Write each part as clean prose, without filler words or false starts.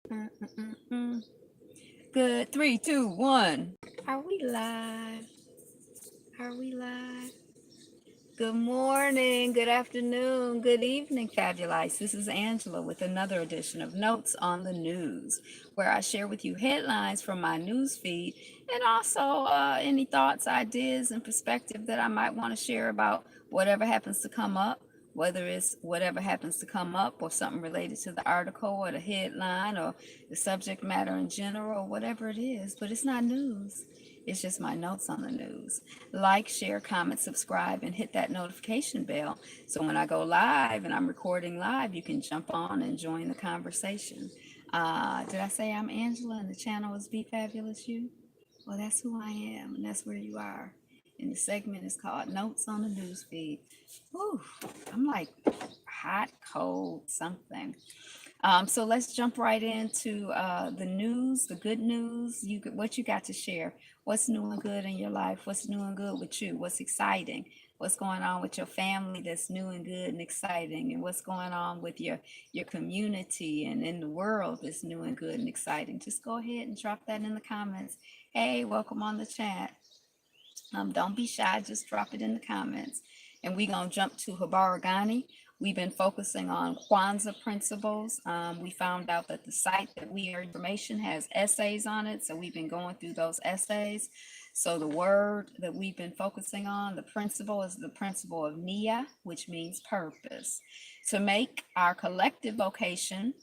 Mm, mm, mm, mm. Good. 3, 2, 1. Are we live? Are we live? Good morning, good afternoon, good evening, Fabulites. This is Angela with another edition of Notes on the News, where I share with you headlines from my news feed and also any thoughts, ideas, and perspective that I might want to share about whatever happens to come up, whether it's whatever happens to come up or something related to the article or the headline or the subject matter in general or whatever it is. But it's not news. It's just my notes on the news. Like, share, comment, subscribe, and hit that notification bell. So when I go live and I'm recording live, you can jump on and join the conversation. Did I say I'm Angela and the channel is Be Fabulous You? Well, that's who I am, and that's where you are. And the segment is called Notes on the News Feed. Whew, I'm like hot, cold, something. So let's jump right into the news, the good news. What you got to share? What's new and good in your life? What's new and good with you? What's exciting? What's going on with your family that's new and good and exciting? And what's going on with your community and in the world that's new and good and exciting? Just go ahead and drop that in the comments. Hey, welcome on the chat. Don't be shy, just drop it in the comments. And we're going to jump to Habaragani. We've been focusing on Kwanzaa principles. We found out that the site that We Are Information has essays on it. So we've been going through those essays. So the word that we've been focusing on, the principle, is the principle of Nia, which means purpose. To make our collective vocation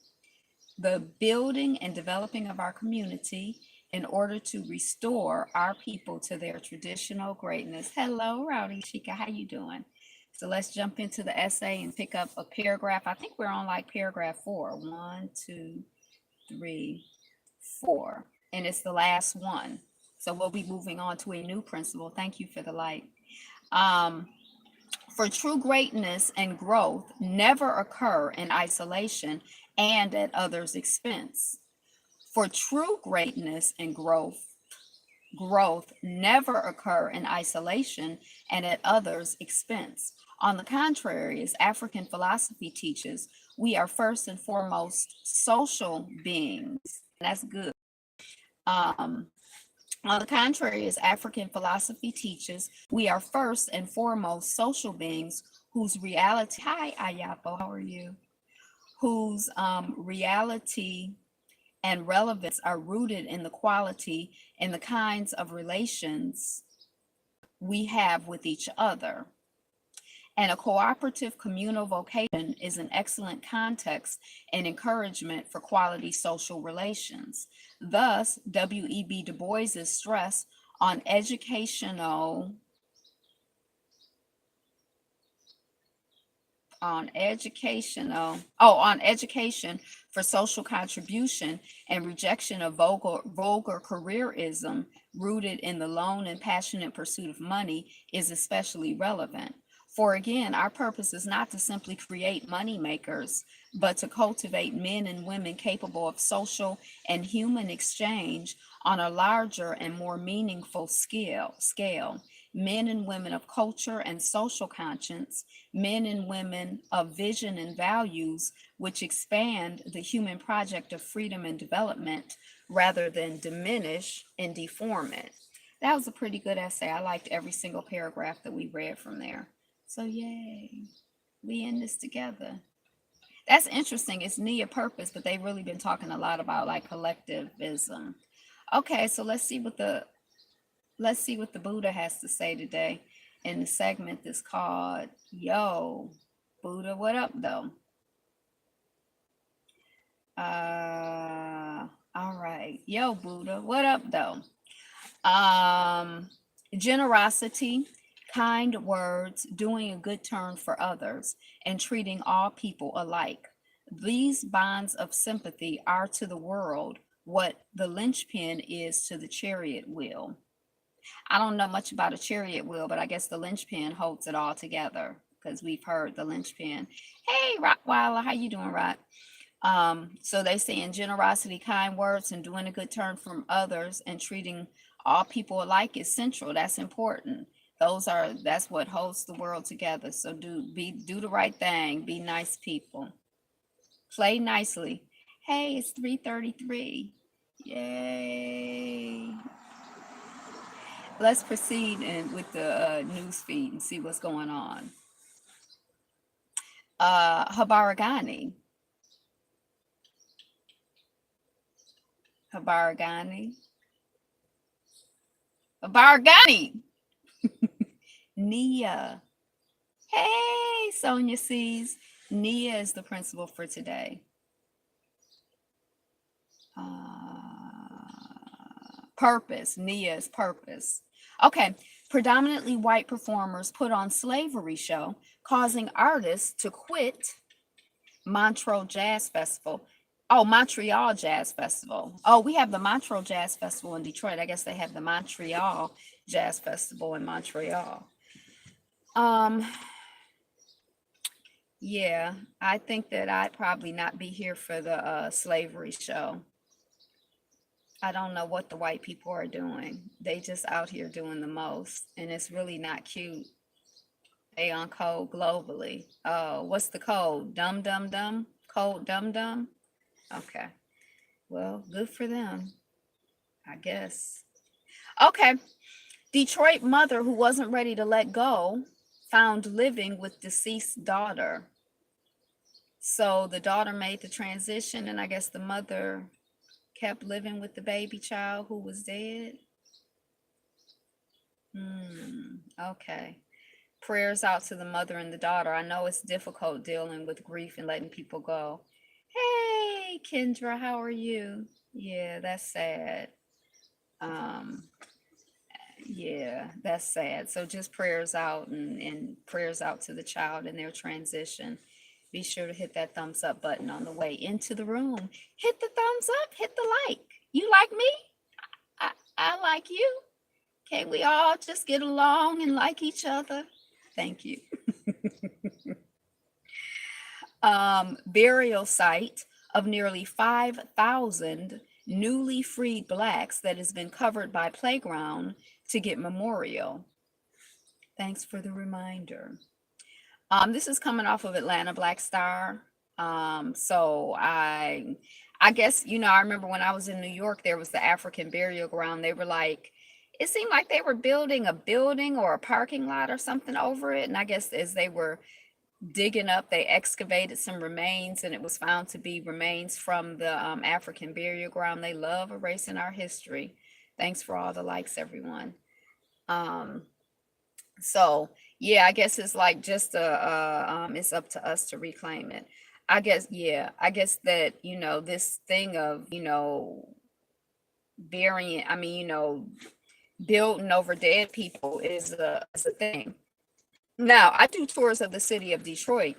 the building and developing of our community in order to restore our people to their traditional greatness. Hello, Rowdy Chica, how you doing? So let's jump into the essay and pick up a paragraph. I think we're on like paragraph 4. 1, 2, 3, 4. And it's the last one. So we'll be moving on to a new principle. Thank you for the light. Um, for true greatness and growth never occur in isolation and at others' expense. For true greatness and growth never occur in isolation and at others' expense. On the contrary, as African philosophy teaches, we are first and foremost social beings. That's good. Um, on the contrary, as African philosophy teaches, we are first and foremost social beings whose reality, hi Ayapo, how are you? Whose reality and relevance are rooted in the quality and the kinds of relations we have with each other. And a cooperative communal vocation is an excellent context and encouragement for quality social relations. Thus, W.E.B. Du Bois's stress on educational on education for social contribution and rejection of vulgar careerism rooted in the lone and passionate pursuit of money is especially relevant. For again, our purpose is not to simply create money makers, but to cultivate men and women capable of social and human exchange on a larger and more meaningful scale. Men and women of culture and social conscience, men and women of vision and values, which expand the human project of freedom and development rather than diminish and deform it. That was a pretty good essay. I liked every single paragraph that we read from there. So, yay, we in this together. That's interesting. It's Nia Purpose, but they've really been talking a lot about like collectivism. Okay, so let's see what the Buddha has to say today in the segment that's called Yo, Buddha, what up though? All right. Yo, Buddha, what up though? Um, Generosity, kind words, doing a good turn for others, and treating all people alike. These bonds of sympathy are to the world what the linchpin is to the chariot wheel. I don't know much about a chariot wheel, but I guess the linchpin holds it all together because we've heard the linchpin. Hey, Rottweiler, how you doing, Rott? So they say in generosity, kind words, and doing a good turn from others, and treating all people alike is central. That's important. That's what holds the world together. So do the right thing. Be nice people. Play nicely. Hey, it's 3:33. Yay. Let's proceed with the news feed and see what's going on. Habaragani. Habaragani. Habaragani. Nia. Hey, Sonia sees. Nia is the principal for today. Purpose. Nia is purpose. Okay. Predominantly white performers put on slavery show, causing artists to quit Montreal Jazz Festival. Oh, Montreal Jazz Festival. Oh, we have the Montreal Jazz Festival in Detroit. I guess they have the Montreal Jazz Festival in Montreal. Yeah, I think that I'd probably not be here for the slavery show. I don't know what the white people are doing. They just out here doing the most, and it's really not cute. They on code globally. Oh, what's the code? Dum dum dum? Code dum dum? Okay. Well, good for them, I guess. Okay. Detroit mother who wasn't ready to let go found living with deceased daughter. So the daughter made the transition, and I guess the mother kept living with the baby child who was dead. Okay. Prayers out to the mother and the daughter. I know it's difficult dealing with grief and letting people go. Hey, Kendra, how are you? Yeah, that's sad. Yeah, that's sad. So just prayers out and prayers out to the child in their transition. Be sure to hit that thumbs up button on the way into the room. Hit the thumbs up, hit the like. You like me? I like you. Can't we all just get along and like each other? Thank you. Burial site of nearly 5,000 newly freed blacks that has been covered by Playground to get memorial. Thanks for the reminder. This is coming off of Atlanta Black Star. So I guess, I remember when I was in New York, there was the African burial ground. They were like, it seemed like they were building a building or a parking lot or something over it. And I guess as they were digging up, they excavated some remains, and it was found to be remains from the African burial ground. They love erasing our history. Thanks for all the likes, everyone. So yeah, I guess it's like just it's up to us to reclaim it. I guess, yeah, I guess that, this thing of, burying, building over dead people is a thing. Now, I do tours of the city of Detroit,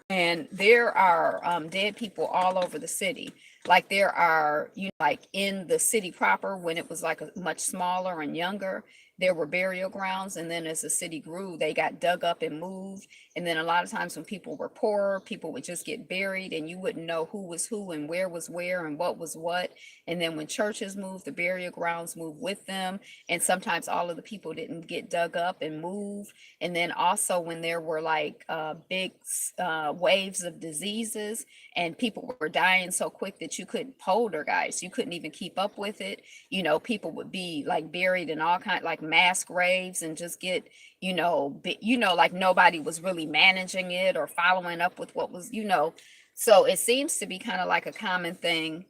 and there are dead people all over the city. Like there are, like in the city proper, when it was like a much smaller and younger, there were burial grounds, and then as the city grew, they got dug up and moved. And then a lot of times when people were poorer, people would just get buried, and you wouldn't know who was who and where was where and what was what. And then when churches moved, the burial grounds moved with them, and sometimes all of the people didn't get dug up and moved. And then also when there were like big waves of diseases, and people were dying so quick that you couldn't poltergeist, you couldn't even keep up with it. People would be like buried in all kind like mass graves and just get, like nobody was really managing it or following up with what was. So it seems to be kind of like a common thing,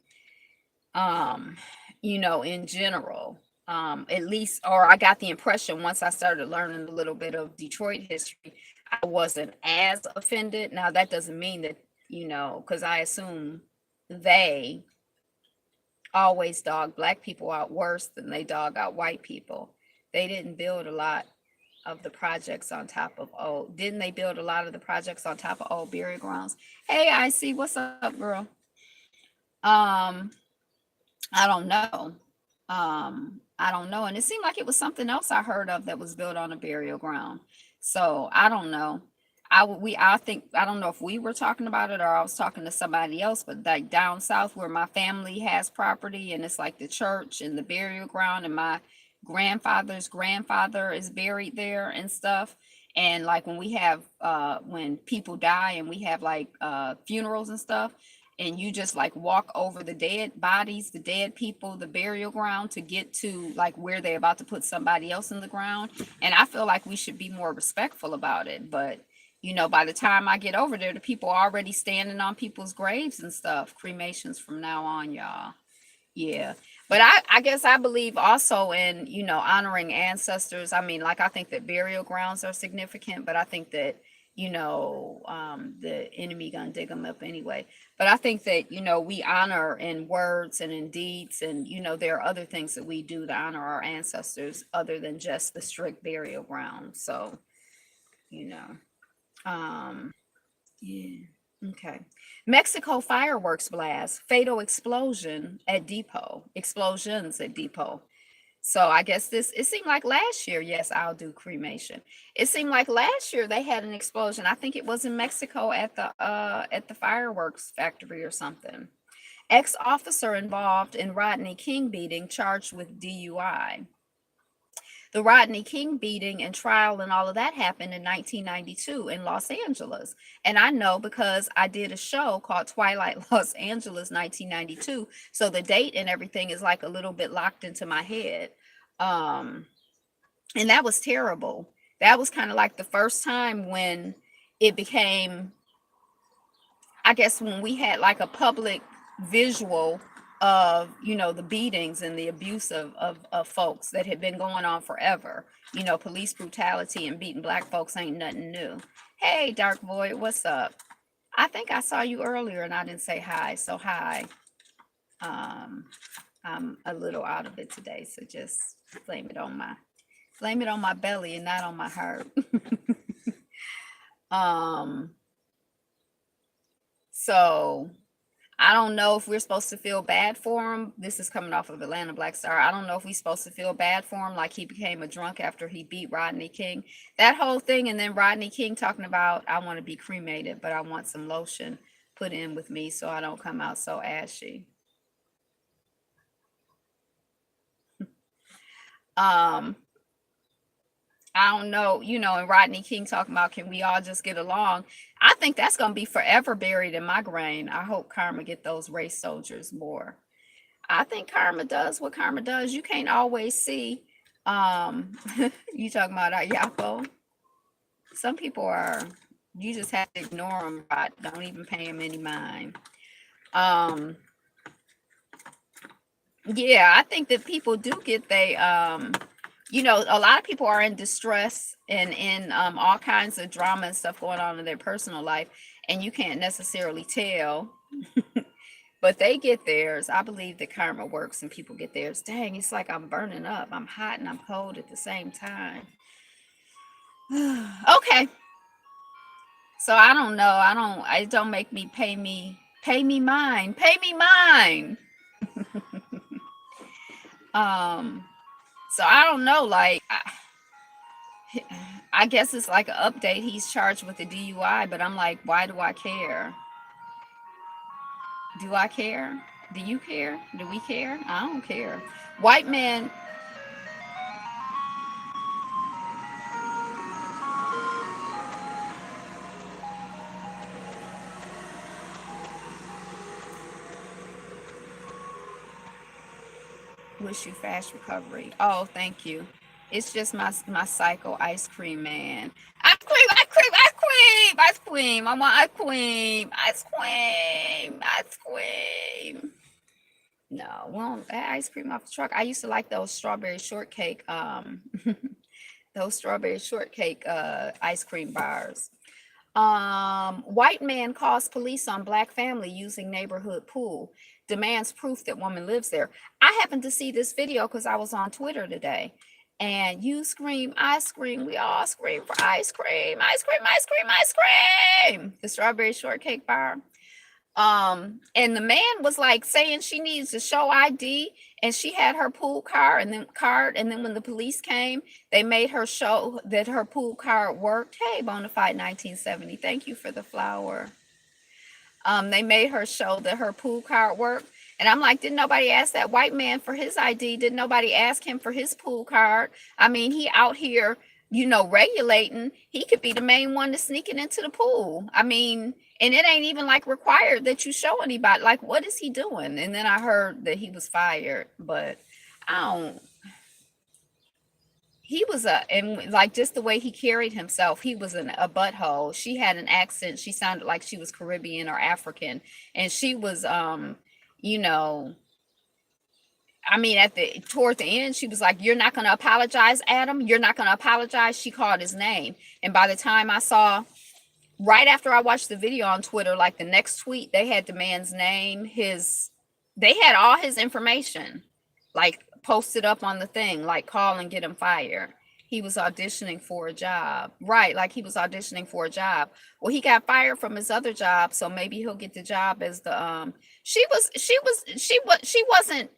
in general. At least, or I got the impression once I started learning a little bit of Detroit history, I wasn't as offended. Now, that doesn't mean that, because I assume they always dog black people out worse than they dog out white people. They didn't build a lot of the projects on top of old. Didn't they build a lot of the projects on top of old burial grounds? Hey, I see. What's up, girl? I don't know. I don't know. And it seemed like it was something else I heard of that was built on a burial ground. So I don't know. I think, I don't know if we were talking about it or I was talking to somebody else, but like down south where my family has property, and it's like the church and the burial ground, and my grandfather's grandfather is buried there and stuff. And like when we have when people die and we have like funerals and stuff, and you just like walk over the dead bodies, the dead people, the burial ground to get to like where they're about to put somebody else in the ground. And I feel like we should be more respectful about it. But you know, by the time I get over there, the people are already standing on people's graves and stuff. Cremations from now on, y'all. Yeah. But I guess I believe also in, you know, honoring ancestors. I mean, like I think that burial grounds are significant, but I think that, you know, the enemy gonna dig them up anyway. But I think that, you know, we honor in words and in deeds, and, you know, there are other things that we do to honor our ancestors other than just the strict burial ground. So, you know, um, yeah. Okay. Mexico fireworks blast, fatal explosions at depot. So I guess it seemed like last year, yes, I'll do cremation. It seemed like last year they had an explosion. I think it was in Mexico at the fireworks factory or something. Ex-officer involved in Rodney King beating charged with DUI. The Rodney King beating and trial and all of that happened in 1992 in Los Angeles. And I know because I did a show called Twilight Los Angeles 1992. So the date and everything is like a little bit locked into my head. Um, and that was terrible. That was kind of like the first time when it became, I guess, when we had like a public visual of, you know, the beatings and the abuse of folks that had been going on forever. You know, police brutality and beating black folks ain't nothing new. Hey, Dark Void, what's up? I think I saw you earlier and I didn't say hi. So hi. Um, I'm a little out of it today, so just blame it on my belly and not on my heart. um, so I don't know if we're supposed to feel bad for him. This is coming off of Atlanta Black Star. I don't know if we're supposed to feel bad for him, like he became a drunk after he beat Rodney King. That whole thing, and then Rodney King talking about, I want to be cremated, but I want some lotion put in with me so I don't come out so ashy. Um, I don't know, you know, and Rodney King talking about, can we all just get along? I think that's going to be forever buried in my brain. I hope Karma get those race soldiers more. I think karma does what karma does. You can't always see. You talking about Yapo? Some people are. You just have to ignore them. Right? Don't even pay them any mind. Um, yeah, I think that people do get they. You know, a lot of people are in distress and in all kinds of drama and stuff going on in their personal life, and you can't necessarily tell. But they get theirs. I believe that karma works and people get theirs. Dang, it's like I'm burning up. I'm hot and I'm cold at the same time. Okay. So I don't know. It don't make me pay me mine. Pay me mine. So I don't know. Like, I guess it's like an update. He's charged with a DUI, but I'm like, why do I care? Do I care? Do you care? Do we care? I don't care. White man. Wish you fast recovery. Oh, thank you. It's just my psycho ice cream man. Ice cream, ice cream, ice cream, ice cream. I want ice cream, ice cream, ice cream. No, well, that ice cream off the truck. I used to like those strawberry shortcake, those strawberry shortcake ice cream bars. White man calls police on black family using neighborhood pool, demands proof that woman lives there. I happened to see this video because I was on Twitter today. And you scream, I scream, we all scream for ice cream, ice cream, ice cream, ice cream. The strawberry shortcake bar. And the man was like saying she needs to show ID, and she had her pool card, and then when the police came, they made her show that her pool card worked. Hey, Bonafide 1970, thank you for the flower. They made her show that her pool card worked. And I'm like, didn't nobody ask that white man for his ID? Didn't nobody ask him for his pool card? I mean, he out here, you know, regulating. He could be the main one that's sneaking into the pool. I mean, And it ain't even like required that you show anybody. Like, what is he doing? And then I heard that he was fired, but I don't. He was and like just the way he carried himself, he was a butthole. She had an accent. She sounded like she was Caribbean or African, and she was, you know, I mean, at the toward the end, she was like, "You're not going to apologize, Adam. You're not going to apologize." She called his name, and by the time I saw, right after I watched the video on Twitter, like the next tweet, they had the man's name, they had all his information, like posted up on the thing, like call and get him fired. He was auditioning for a job, right? Like he was auditioning for a job. Well, he got fired from his other job, so maybe he'll get the job as the she wasn't,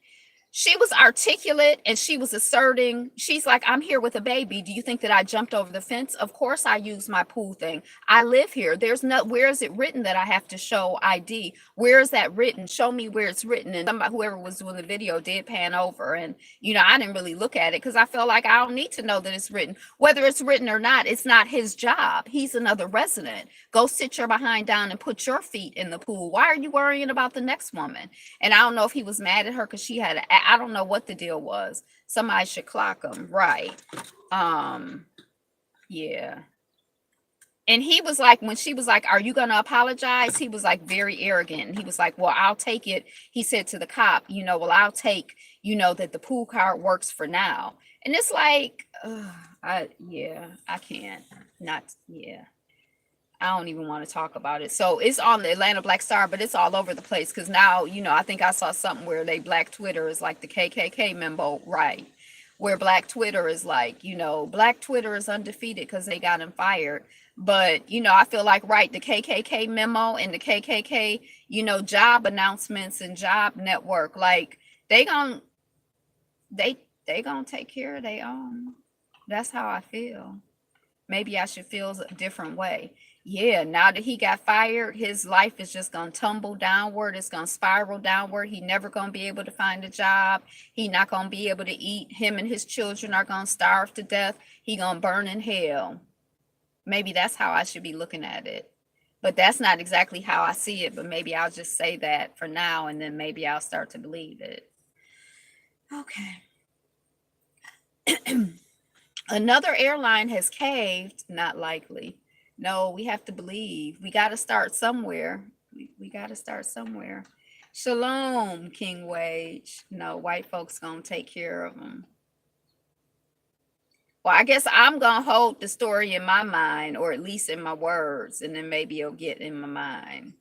she was articulate and she was asserting. She's like, "I'm here with a baby. Do you think that I jumped over the fence? Of course I use my pool thing. I live here. There's no, where is it written that I have to show ID? Where is that written? Show me where it's written." And somebody, whoever was doing the video, did pan over. And, I didn't really look at it because I felt like I don't need to know that it's written. Whether it's written or not, it's not his job. He's another resident. Go sit your behind down and put your feet in the pool. Why are you worrying about the next woman? And I don't know if he was mad at her because she had, I don't know what the deal was. Somebody should clock him. Right. Yeah. And he was like, when she was like, "Are you going to apologize?" He was like very arrogant. And he was like, "Well, I'll take it." He said to the cop, "Well, I'll take, that the pool card works for now." And it's like, I can't not, yeah. I don't even want to talk about it. So it's on the Atlanta Black Star, but it's all over the place because now, I think I saw something where Black Twitter is like the KKK memo, right? Where Black Twitter is like, Black Twitter is undefeated because they got him fired. But, I feel like, right, the KKK memo and the KKK, job announcements and job network, like they gon' they gonna take care of their own. That's how I feel. Maybe I should feel a different way. Yeah, now that he got fired, his life is just gonna tumble downward. It's gonna spiral downward. He never gonna be able to find a job. He not gonna be able to eat. Him and his children are gonna starve to death. He gonna burn in hell. Maybe that's how I should be looking at it. But that's not exactly how I see it. But maybe I'll just say that for now, and then maybe I'll start to believe it. Okay. Another airline has caved. Not likely. No, we have to believe. We got to start somewhere. We got to start somewhere. Shalom, King Wage. No, white folks gonna take care of them. Well, I guess I'm gonna hold the story in my mind, or at least in my words, and then maybe it'll get in my mind.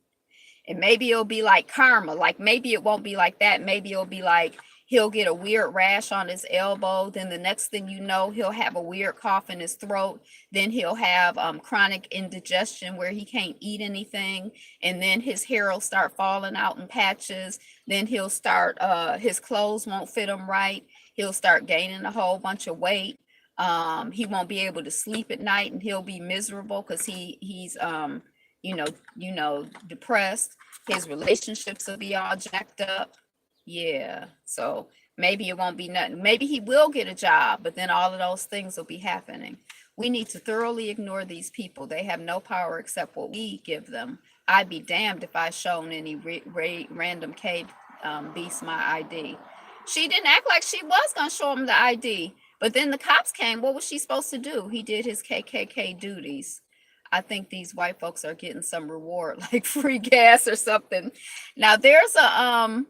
And maybe it'll be like karma. Like maybe it won't be like that. Maybe it'll be like he'll get a weird rash on his elbow. Then the next thing you know, he'll have a weird cough in his throat. Then he'll have chronic indigestion where he can't eat anything. And then his hair will start falling out in patches. Then he'll start, his clothes won't fit him right. He'll start gaining a whole bunch of weight. He won't be able to sleep at night and he'll be miserable because he's depressed. His relationships will be all jacked up. Yeah. So maybe it won't be nothing. Maybe he will get a job, but then all of those things will be happening. We need to thoroughly ignore these people. They have no power except what we give them. I'd be damned if I shown any random K beast my ID. She didn't act like she was going to show him the ID. But then the cops came. What was she supposed to do? He did his KKK duties. I think these white folks are getting some reward, like free gas or something. Now there's a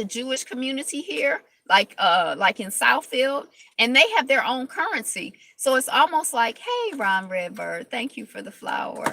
Jewish community here, like in Southfield, and they have their own currency. So it's almost like, "Hey, Ron Redbird, thank you for the flower."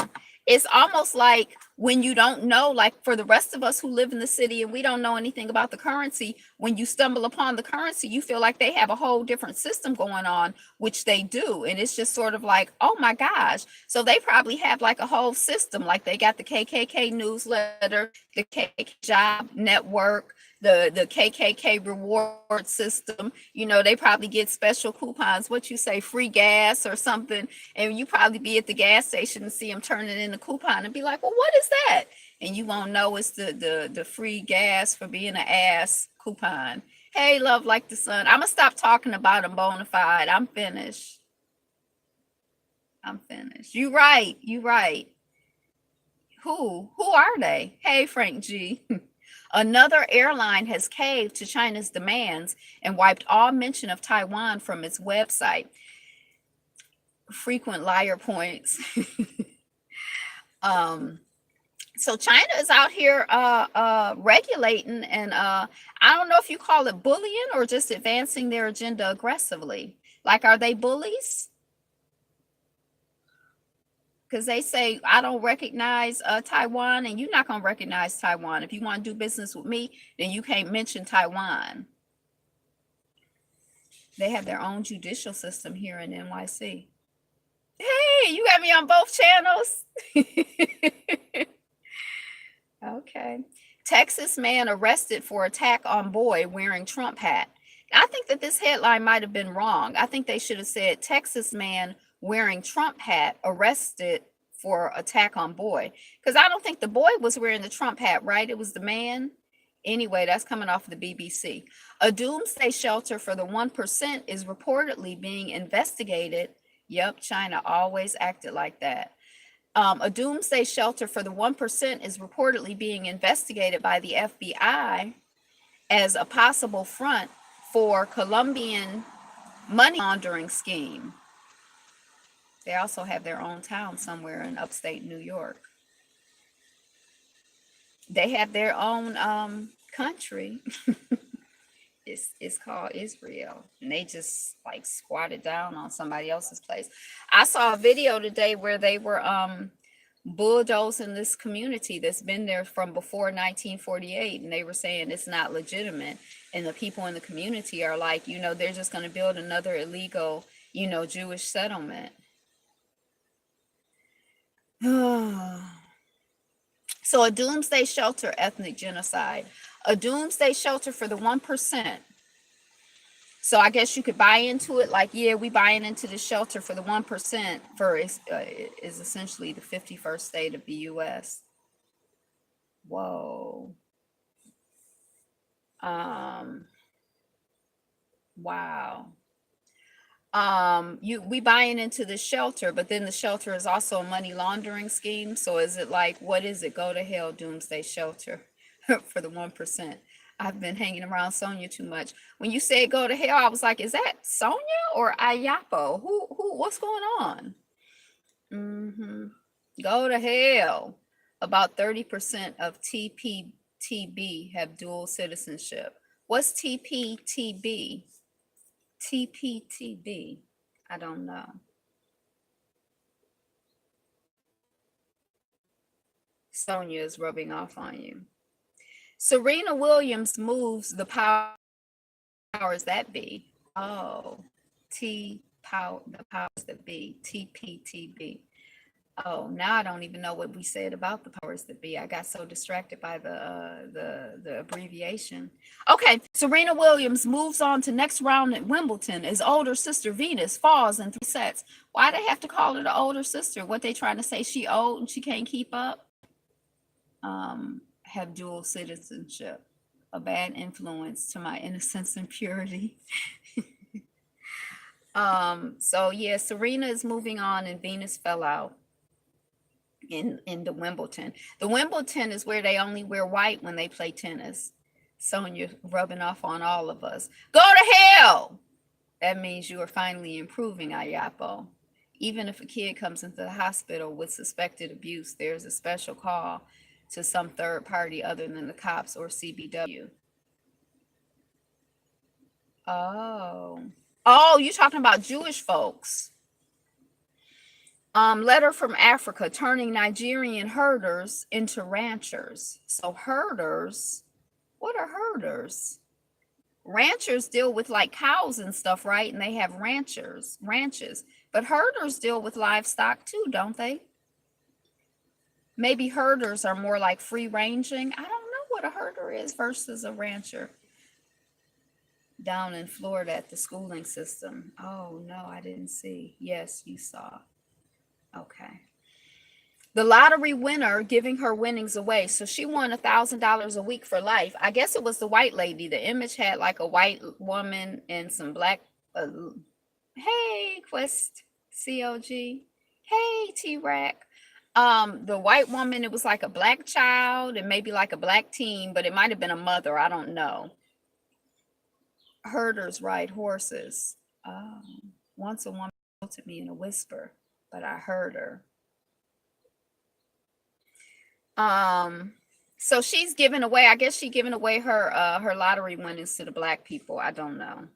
It's almost like when you don't know, like for the rest of us who live in the city and we don't know anything about the currency, when you stumble upon the currency, you feel like they have a whole different system going on, which they do. And it's just sort of like, oh my gosh. So they probably have like a whole system, like they got the KKK newsletter, the KKK job network, the KKK reward system. They probably get special coupons, what you say, free gas or something, and you probably be at the gas station and see them turning in a coupon and be like, "Well, what is that?" And you won't know it's the free gas for being an ass coupon. Hey, love like the sun. I'm gonna stop talking about them bona fide. I'm finished. You right. Who are they? Hey, Frank G. Another airline has caved to China's demands and wiped all mention of Taiwan from its website. Frequent liar points. um, so China is out here regulating, and I don't know if you call it bullying or just advancing their agenda aggressively. Like, are they bullies? Because they say, I don't recognize Taiwan, and you're not going to recognize Taiwan. If you want to do business with me, then you can't mention Taiwan. They have their own judicial system here in NYC. Hey, you got me on both channels. Okay. Texas man arrested for attack on boy wearing Trump hat. I think that this headline might have been wrong. I think they should have said Texas man wearing Trump hat arrested for attack on boy. Because I don't think the boy was wearing the Trump hat, right? It was the man. Anyway, that's coming off of the BBC. A doomsday shelter for the 1% is reportedly being investigated. Yep, China always acted like that. A doomsday shelter for the 1% is reportedly being investigated by the FBI as a possible front for Colombian money laundering scheme. They also have their own town somewhere in upstate New York. They have their own country. It's called Israel, and they just like squatted down on somebody else's place. I saw a video today where they were bulldozing this community that's been there from before 1948, and they were saying it's not legitimate, and the people in the community are like, they're just going to build another illegal, Jewish settlement. So a doomsday shelter, ethnic genocide. A doomsday shelter for the 1%. So I guess you could buy into it like, yeah, we buying into the shelter for the 1% for is essentially the 51st state of the U.S. Whoa. Wow. We buying into the shelter, but then the shelter is also a money laundering scheme. So is it like, what is it? Go to hell, doomsday shelter for the 1%. I've been hanging around Sonia too much. When you said go to hell, I was like, is that Sonia or Ayapo? What's going on? Go to hell. About 30% of TPTB have dual citizenship. What's TPTB? TPTB. I don't know. Sonia is rubbing off on you. Serena Williams moves the powers that be. Oh, the powers that be. TPTB. Oh, now I don't even know what we said about the powers that be. I got so distracted by the abbreviation. Okay, Serena Williams moves on to next round at Wimbledon as older sister Venus falls in 3 sets. Why they have to call her the older sister? What they trying to say? She old and she can't keep up? Have dual citizenship. A bad influence to my innocence and purity. So yeah, Serena is moving on and Venus fell out in the Wimbledon. The Wimbledon is where they only wear white when they play tennis. Sonia rubbing off on all of us. Go to hell! That means you are finally improving, Ayapo. Even if a kid comes into the hospital with suspected abuse, there's a special call to some third party other than the cops or CBW. Oh, you're talking about Jewish folks. Letter from Africa, turning Nigerian herders into ranchers. So herders, what are herders? Ranchers deal with like cows and stuff, right? And they have ranches. But herders deal with livestock too, don't they? Maybe herders are more like free ranging. I don't know what a herder is versus a rancher. Down in Florida at the schooling system. Oh, no, I didn't see. Yes, you saw. Okay. The lottery winner giving her winnings away. So she won $1,000 a week for life. I guess it was the white lady. The image had like a white woman and some black. Hey, Quest COG. Hey, T-Rack. The white woman, it was like a black child and maybe like a black teen, but it might have been a mother. I don't know. Herders ride horses. Once a woman spoke to me in a whisper, but I heard her. Um, so she's giving away, I guess she giving away her lottery winnings to the black people. I don't know.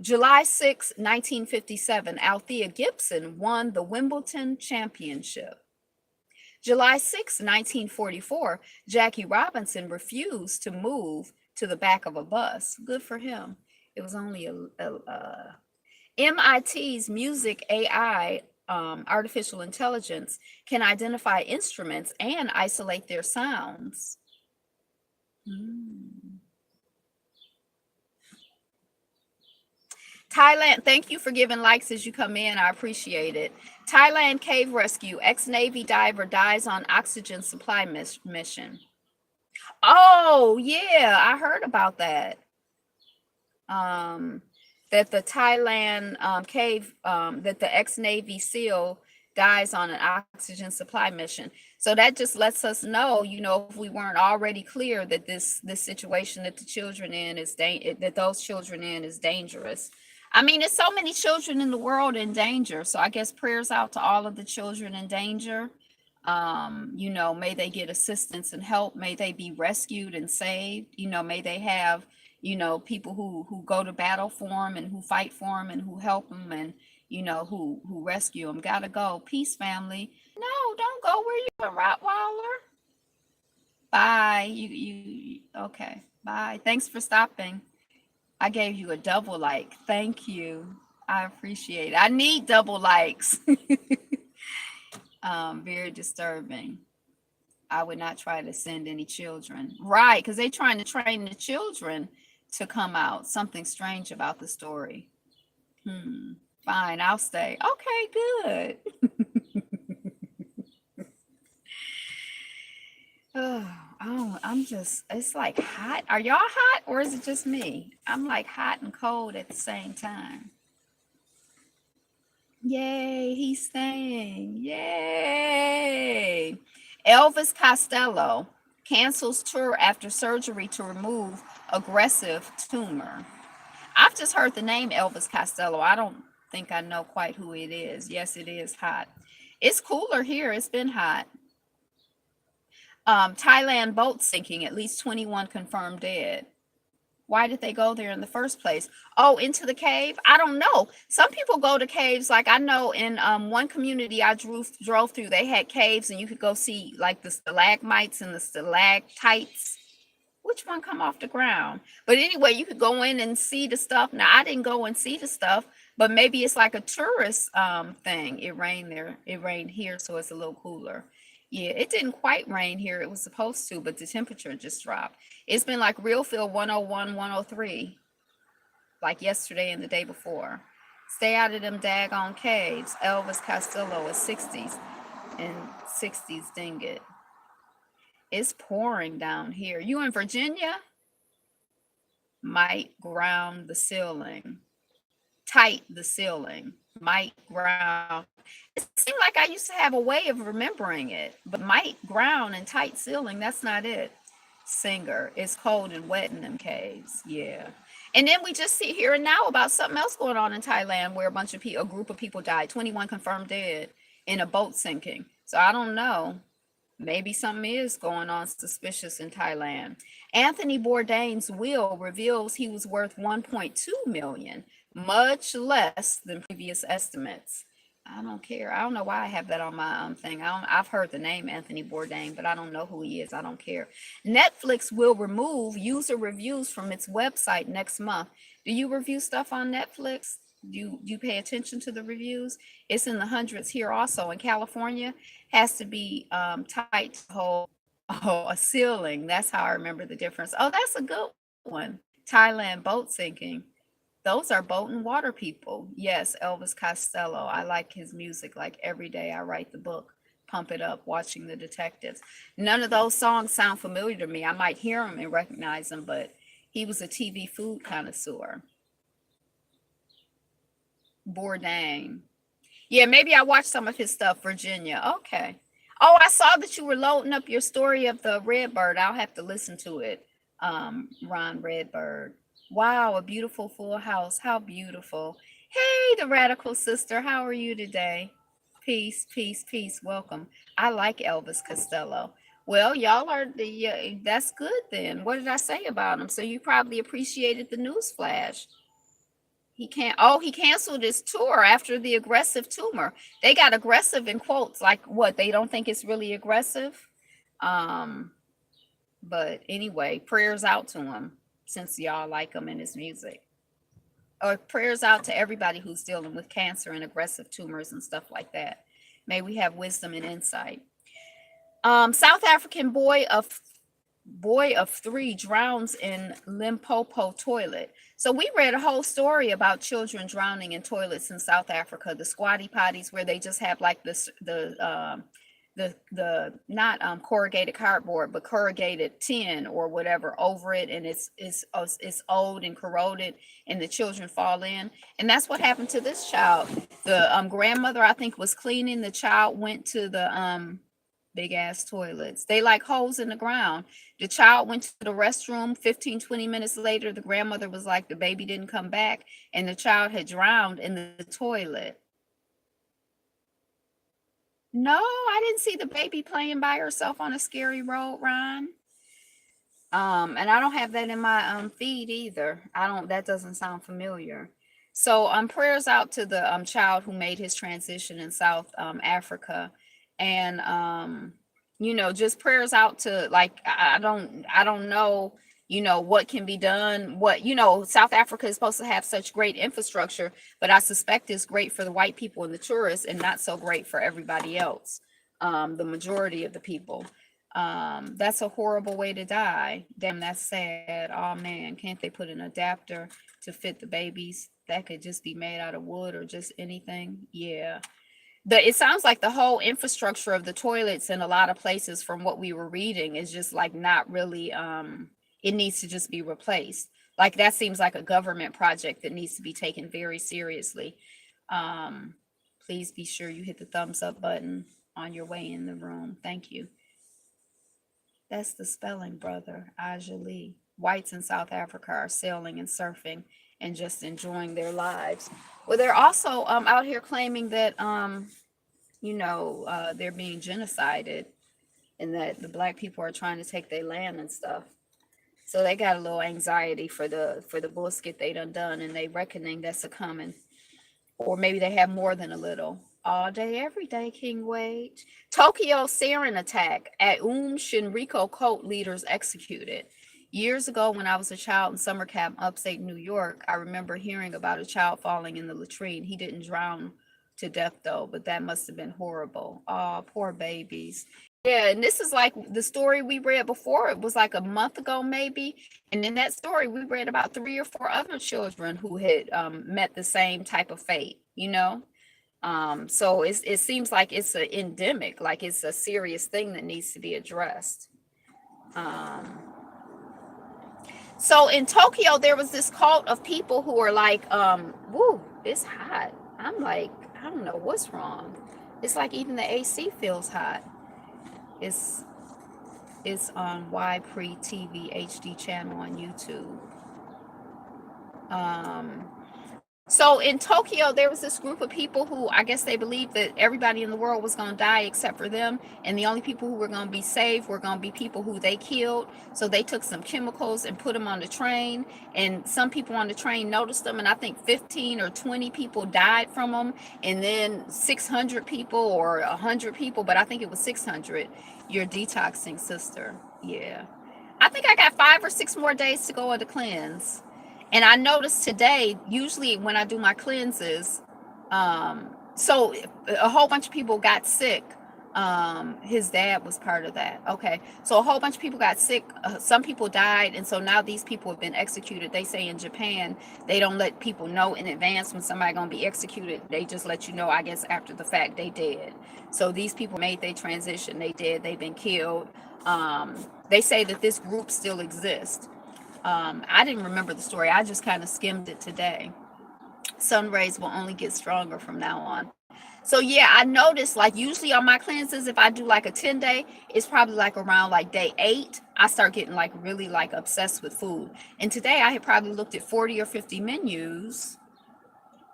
July 6, 1957, Althea Gibson won the Wimbledon Championship. July 6, 1944, Jackie Robinson refused to move to the back of a bus. Good for him. It was only MIT's music AI, artificial intelligence, can identify instruments and isolate their sounds. Mm. Thailand, thank you for giving likes as you come in. I appreciate it. Thailand cave rescue. Ex-Navy diver dies on oxygen supply mission. Oh, yeah, I heard about that. That the Thailand cave, that the ex-Navy SEAL dies on an oxygen supply mission. So that just lets us know, if we weren't already clear that this situation that the children in is that those children in is dangerous. I mean, there's so many children in the world in danger. So I guess prayers out to all of the children in danger. May they get assistance and help. May they be rescued and saved. May they have, people who go to battle for them and who fight for them and who help them and, who rescue them. Gotta go. Peace, family. No, don't go where you a Rottweiler. Bye. Okay. Bye. Thanks for stopping. I gave you a double like. Thank you. I appreciate it. I need double likes. Very disturbing. I would not try to send any children. Right, because they're trying to train the children to come out. Something strange about the story. Fine, I'll stay. Okay, good. It's like hot. Are y'all hot or is it just me? I'm like hot and cold at the same time. Yay, he's staying. Yay. Elvis Costello cancels tour after surgery to remove aggressive tumor. I've just heard the name Elvis Costello. I don't think I know quite who it is. Yes, it is hot. It's cooler here. It's been hot. Thailand boat sinking, at least 21 confirmed dead. Why did they go there in the first place? Oh, into the cave? I don't know. Some people go to caves. Like I know in one community I drove through, they had caves and you could go see like the stalagmites and the stalactites. Which one come off the ground? But anyway, you could go in and see the stuff. Now I didn't go and see the stuff, but maybe it's like a tourist thing. It rained there. It rained here, so it's a little cooler. Yeah, it didn't quite rain here. It was supposed to, but the temperature just dropped. It's been like real feel 101, 103, like yesterday and the day before. Stay out of them daggone caves. Elvis Costello is 60s and 60s, ding it. It's pouring down here. You in Virginia? Might ground the ceiling. Tight the ceiling. Might ground. It seemed like I used to have a way of remembering it, but might ground and tight ceiling, that's not it. Singer, it's cold and wet in them caves. Yeah. And then we just see here and now about something else going on in Thailand where a group of people died, 21 confirmed dead in a boat sinking. So I don't know. Maybe something is going on suspicious in Thailand. Anthony Bourdain's will reveals he was worth 1.2 million, much less than previous estimates. I don't care. I don't know why I have that on my thing. I've heard the name Anthony Bourdain, but I don't know who he is. I don't care. Netflix will remove user reviews from its website next month. Do you review stuff on Netflix? Do you pay attention to the reviews? It's in the hundreds here also. In California, has to be tight to hold a ceiling. That's how I remember the difference. Oh, that's a good one. Thailand boat sinking. Those are boat and water people. Yes, Elvis Costello. I like his music. Like every day I write the book, Pump It Up, Watching the Detectives. None of those songs sound familiar to me. I might hear them and recognize them, but he was a TV food connoisseur. Bourdain. Yeah, maybe I watched some of his stuff, Virginia. Okay. Oh, I saw that you were loading up your story of the Redbird. I'll have to listen to it. Ron Redbird. Wow, a beautiful full house. How beautiful. Hey, the radical sister. How are you today? Peace, peace, peace. Welcome. I like Elvis Costello. Well, y'all are the that's good then. What did I say about him? So you probably appreciated the news flash. He can't. Oh, he canceled his tour after the aggressive tumor. They got aggressive in quotes, like what? They don't think it's really aggressive. Um, but anyway, prayers out to him since y'all like him and his music. Or prayers out to everybody who's dealing with cancer and aggressive tumors and stuff like that. May we have wisdom and insight. South African boy of 3 drowns in Limpopo toilet. So we read a whole story about children drowning in toilets in South Africa, the squatty potties where they just have like this the not corrugated cardboard but corrugated tin or whatever over it, and it's old and corroded, and the children fall in. And that's what happened to this child. The grandmother, I think, was cleaning. The child went to the big ass toilets. They like holes in the ground. The child went to the restroom 15, 20 minutes later. The grandmother was like, the baby didn't come back, and the child had drowned in the toilet. No, I didn't see the baby playing by herself on a scary road, Ron. And I don't have that in my feed either. I don't, that doesn't sound familiar. So prayers out to the child who made his transition in South Africa. And just prayers out to, like, I don't know, what can be done. What, South Africa is supposed to have such great infrastructure, but I suspect it's great for the white people and the tourists and not so great for everybody else, the majority of the people. That's a horrible way to die. Damn, that's sad. Oh man, can't they put an adapter to fit the babies that could just be made out of wood or just anything? Yeah. It sounds like the whole infrastructure of the toilets in a lot of places, from what we were reading, is just like not really it needs to just be replaced. Like that seems like a government project that needs to be taken very seriously. um Please be sure you hit the thumbs up button on your way in the room. Thank you. That's the spelling, brother. Ajali. Whites in South Africa are sailing and surfing and just enjoying their lives. Well, they're also out here claiming that they're being genocided and that the black people are trying to take their land and stuff. So they got a little anxiety for the bullshit they done, and they reckoning that's a coming. Or maybe they have more than a little. All day, every day, King Wage. Tokyo sarin attack at Shinriko cult leaders executed. Years ago, when I was a child in summer camp upstate New York, I remember hearing about a child falling in the latrine. He didn't drown to death, though, but that must have been horrible. Oh, poor babies. Yeah, and this is like the story we read before. It was like a month ago, maybe. And in that story, we read about 3 or 4 other children who had met the same type of fate. So it seems like it's an endemic, like it's a serious thing that needs to be addressed. Um, so in Tokyo, there was this cult of people who are like, woo, it's hot. I'm like, I don't know what's wrong. It's like even the AC feels hot. It's on YPre TV HD channel on YouTube. So in Tokyo, there was this group of people who, I guess they believed that everybody in the world was going to die except for them. And the only people who were going to be saved were going to be people who they killed. So they took some chemicals and put them on the train. And some people on the train noticed them. And I think 15 or 20 people died from them. And then 600 people or 100 people, but I think it was 600. Your detoxing, sister. Yeah. I think I got 5 or 6 more days to go on the cleanse. And I noticed today, usually when I do my cleanses, so a whole bunch of people got sick. His dad was part of that. Okay. So a whole bunch of people got sick. Some people died. And so now these people have been executed. They say in Japan, they don't let people know in advance when somebody going to be executed. They just let you know, I guess, after the fact they did. So these people made their transition. They did. They've been killed. They say that this group still exists. I didn't remember the story. I just kind of skimmed it today. Sun rays will only get stronger from now on. So yeah, I noticed like usually on my cleanses, if I do like a 10-day, it's probably like around like day 8, I start getting like really like obsessed with food. And today I had probably looked at 40 or 50 menus,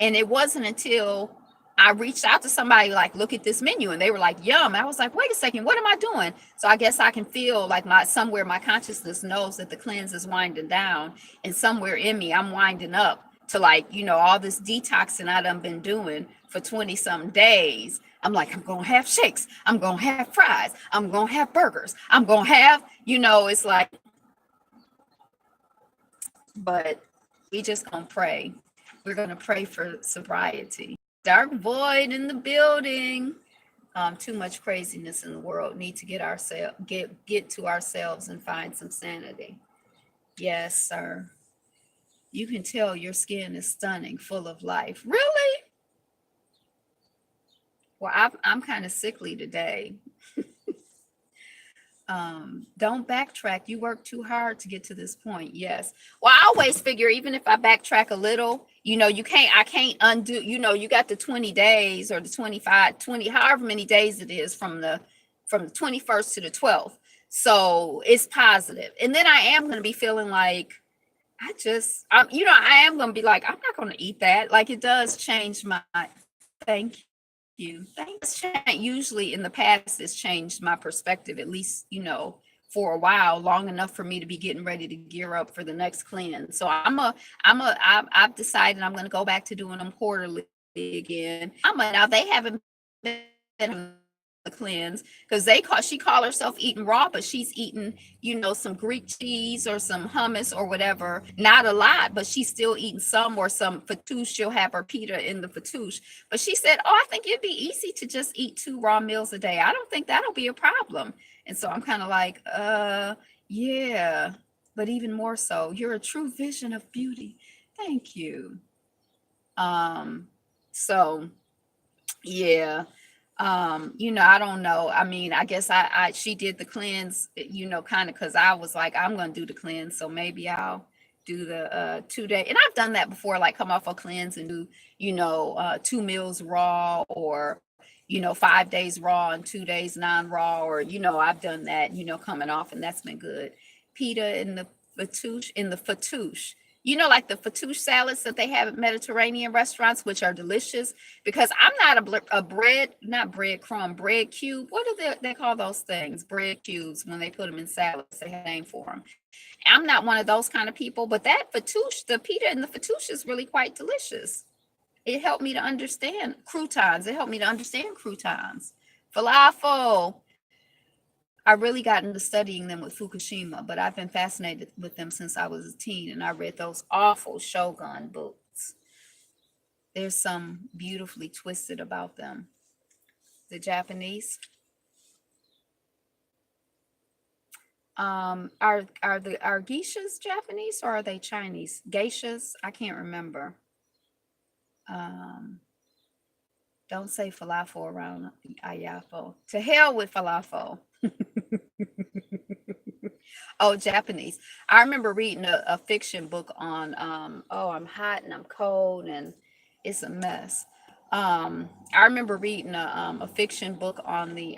and it wasn't until I reached out to somebody like, look at this menu, and they were like, yum. I was like, wait a second, what am I doing? So I guess I can feel like my somewhere my consciousness knows that the cleanse is winding down, and somewhere in me I'm winding up to like, all this detoxing I done been doing for 20 some days. I'm like, I'm gonna have shakes, I'm gonna have fries, I'm gonna have burgers, I'm gonna have, it's like, but we just gonna pray. We're gonna pray for sobriety. Dark void in the building. Too much craziness in the world. Need to get to ourselves and find some sanity. Yes, sir. You can tell your skin is stunning, full of life. Really? Well, I'm kind of sickly today. Don't backtrack. You work too hard to get to this point. Yes. Well, I always figure even if I backtrack a little, I can't undo, you got the 20 days or the 25, 20, however many days it is from the 21st to the 12th. So it's positive. And then I am going to be feeling like I am going to be like, I'm not going to eat that. Like it does change my, thank you. Thanks. Usually in the past, it's changed my perspective, at least, for a while, long enough for me to be getting ready to gear up for the next cleanse. So I've decided I'm going to go back to doing them quarterly again. Now they haven't been the cleanse because she call herself eating raw, but she's eating, some Greek cheese or some hummus or whatever. Not a lot, but she's still eating some, or some fattoush. She'll have her pita in the fattoush. But she said, oh, I think it'd be easy to just eat 2 raw meals a day. I don't think that'll be a problem. And so I'm kind of like, yeah, but even more so, you're a true vision of beauty. Thank you. So yeah. I don't know. I mean, I guess she did the cleanse, kind of because I was like, I'm gonna do the cleanse, so maybe I'll do the 2 day. And I've done that before, like come off a cleanse and do, 2 meals raw, or 5 days raw and 2 days non-raw, or I've done that, coming off, and that's been good. Pita in the fattoush, like the fattoush salads that they have at Mediterranean restaurants, which are delicious. Because I'm not a bread, not breadcrumb, bread cube. What do they call those things? Bread cubes, when they put them in salads, they have a name for them. I'm not one of those kind of people, but that fattoush, the pita and the fattoush is really quite delicious. It helped me to understand croutons. It helped me to understand croutons. Falafel. I really got into studying them with Fukushima, but I've been fascinated with them since I was a teen, and I read those awful Shogun books. There's some beautifully twisted about them. The Japanese. Are geishas Japanese, or are they Chinese? Geishas? I can't remember. Um, don't say falafel around Ayafo. To hell with falafel. Oh, Japanese. I remember reading a fiction book on oh, I'm hot and I'm cold and it's a mess. I remember reading a fiction book on the